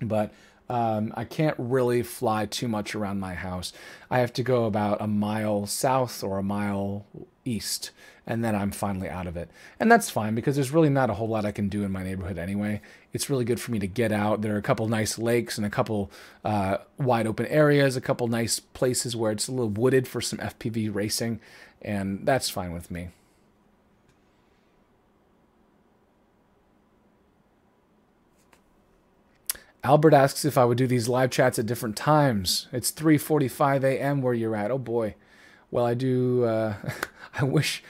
But I can't really fly too much around my house. I have to go about a mile south or a mile east, and then I'm finally out of it. And that's fine because there's really not a whole lot I can do in my neighborhood anyway. It's really good for me to get out. There are a couple nice lakes and a couple wide open areas, a couple nice places where it's a little wooded for some FPV racing, and that's fine with me. Albert asks if I would do these live chats at different times. It's 3:45 a.m. where you're at. Oh boy. Well, I do. I wish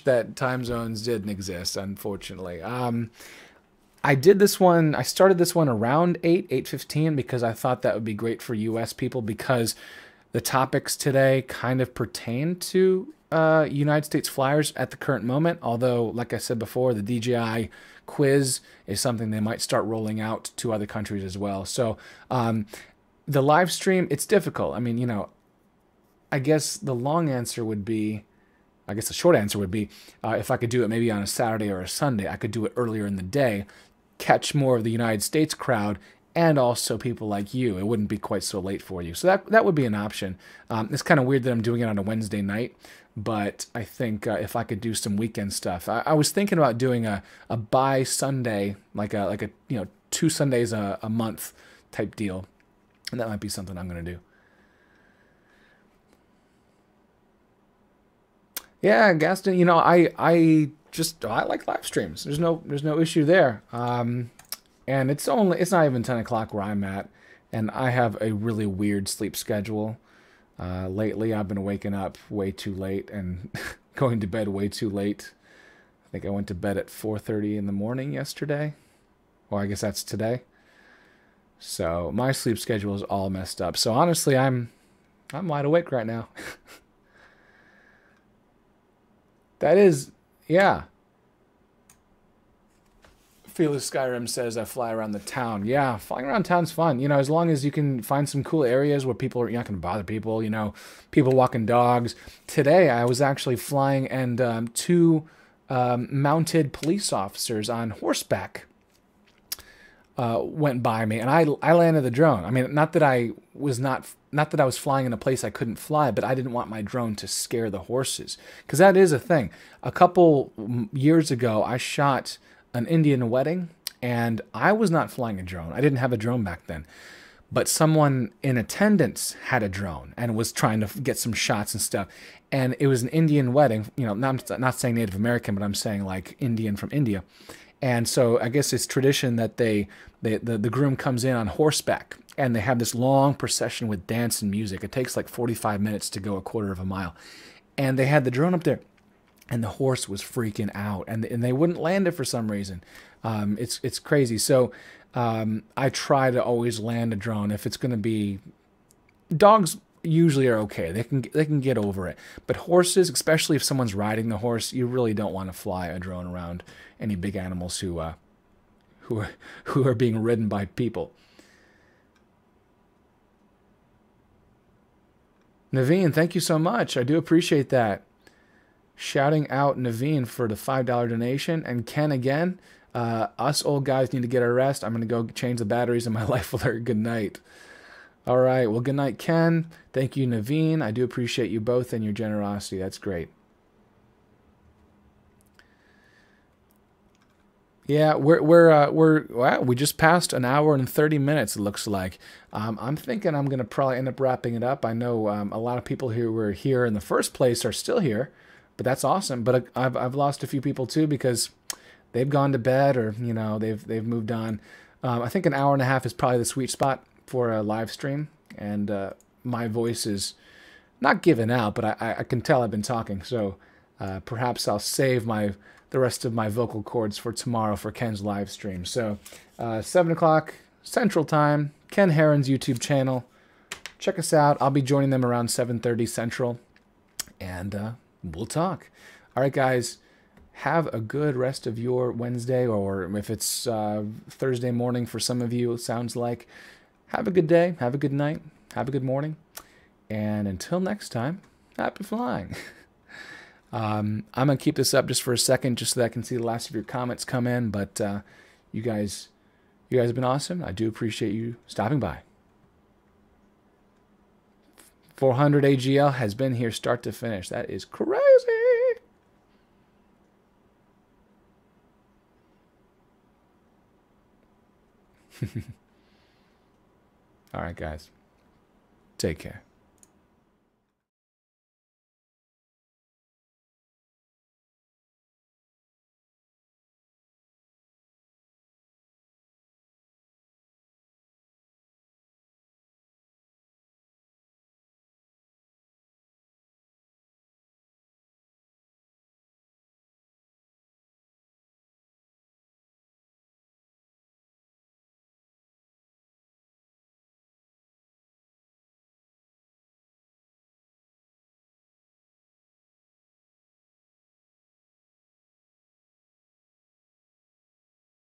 that time zones didn't exist. Unfortunately, I did this one. I started this one around 8:15 because I thought that would be great for U.S. people because the topics today kind of pertain to United States flyers at the current moment. Although, like I said before, the DJI quiz is something they might start rolling out to other countries as well. So the live stream, it's difficult. I mean, I guess the long answer would be, I guess the short answer would be, if I could do it maybe on a Saturday or a Sunday, I could do it earlier in the day, catch more of the United States crowd, and also people like you. It wouldn't be quite so late for you. So that would be an option. It's kind of weird that I'm doing it on a Wednesday night, but I think if I could do some weekend stuff, I was thinking about doing a by Sunday, like a 2 Sundays a month type deal, and that might be something I'm going to do. Yeah, Gaston, I like live streams. There's no issue there. And it's not even 10 o'clock where I'm at, and I have a really weird sleep schedule. Lately, I've been waking up way too late and going to bed way too late. I think I went to bed at 4:30 in the morning yesterday. Well, I guess that's today. So my sleep schedule is all messed up. So honestly, I'm wide awake right now. That is, yeah. Fearless Skyrim says I fly around the town. Yeah, flying around town's fun. As long as you can find some cool areas where you're not going to bother people. People walking dogs. Today I was actually flying, and two mounted police officers on horseback went by me, and I landed the drone. I mean, not that I was flying in a place I couldn't fly, but I didn't want my drone to scare the horses, because that is a thing. A couple years ago, I shot an Indian wedding, and I was not flying a drone. I didn't have a drone back then, but someone in attendance had a drone and was trying to get some shots and stuff. And it was an Indian wedding. Not saying Native American, but I'm saying like Indian from India. And so I guess it's tradition that the groom comes in on horseback, and they have this long procession with dance and music. It takes like 45 minutes to go a quarter of a mile, and they had the drone up there. And the horse was freaking out, and they wouldn't land it for some reason. It's crazy. So I try to always land a drone if it's going to be dogs usually are okay. They can get over it. But horses, especially if someone's riding the horse, you really don't want to fly a drone around any big animals who are who are being ridden by people. Naveen, thank you so much. I do appreciate that. Shouting out Naveen for the $5 donation. And Ken again, us old guys need to get our rest. I'm going to go change the batteries in my life alert. Good night. All right. Well, good night, Ken. Thank you, Naveen. I do appreciate you both and your generosity. That's great. Yeah, wow, we just passed an hour and 30 minutes. It looks like. I'm thinking I'm gonna probably end up wrapping it up. I know a lot of people who were here in the first place are still here, but that's awesome. But I've lost a few people too because they've gone to bed or they've moved on. I think an hour and a half is probably the sweet spot for a live stream, and my voice is not given out, but I can tell I've been talking, so perhaps I'll save the rest of my vocal cords for tomorrow for Ken's live stream. So 7 o'clock Central Time, Ken Heron's YouTube channel. Check us out. I'll be joining them around 7:30 Central, and we'll talk. All right, guys. Have a good rest of your Wednesday, or if it's Thursday morning for some of you, it sounds like. Have a good day. Have a good night. Have a good morning. And until next time, happy flying. I'm going to keep this up just for a second just so that I can see the last of your comments come in. But you guys have been awesome. I do appreciate you stopping by. 400 AGL has been here start to finish. That is crazy. All right, guys. Take care.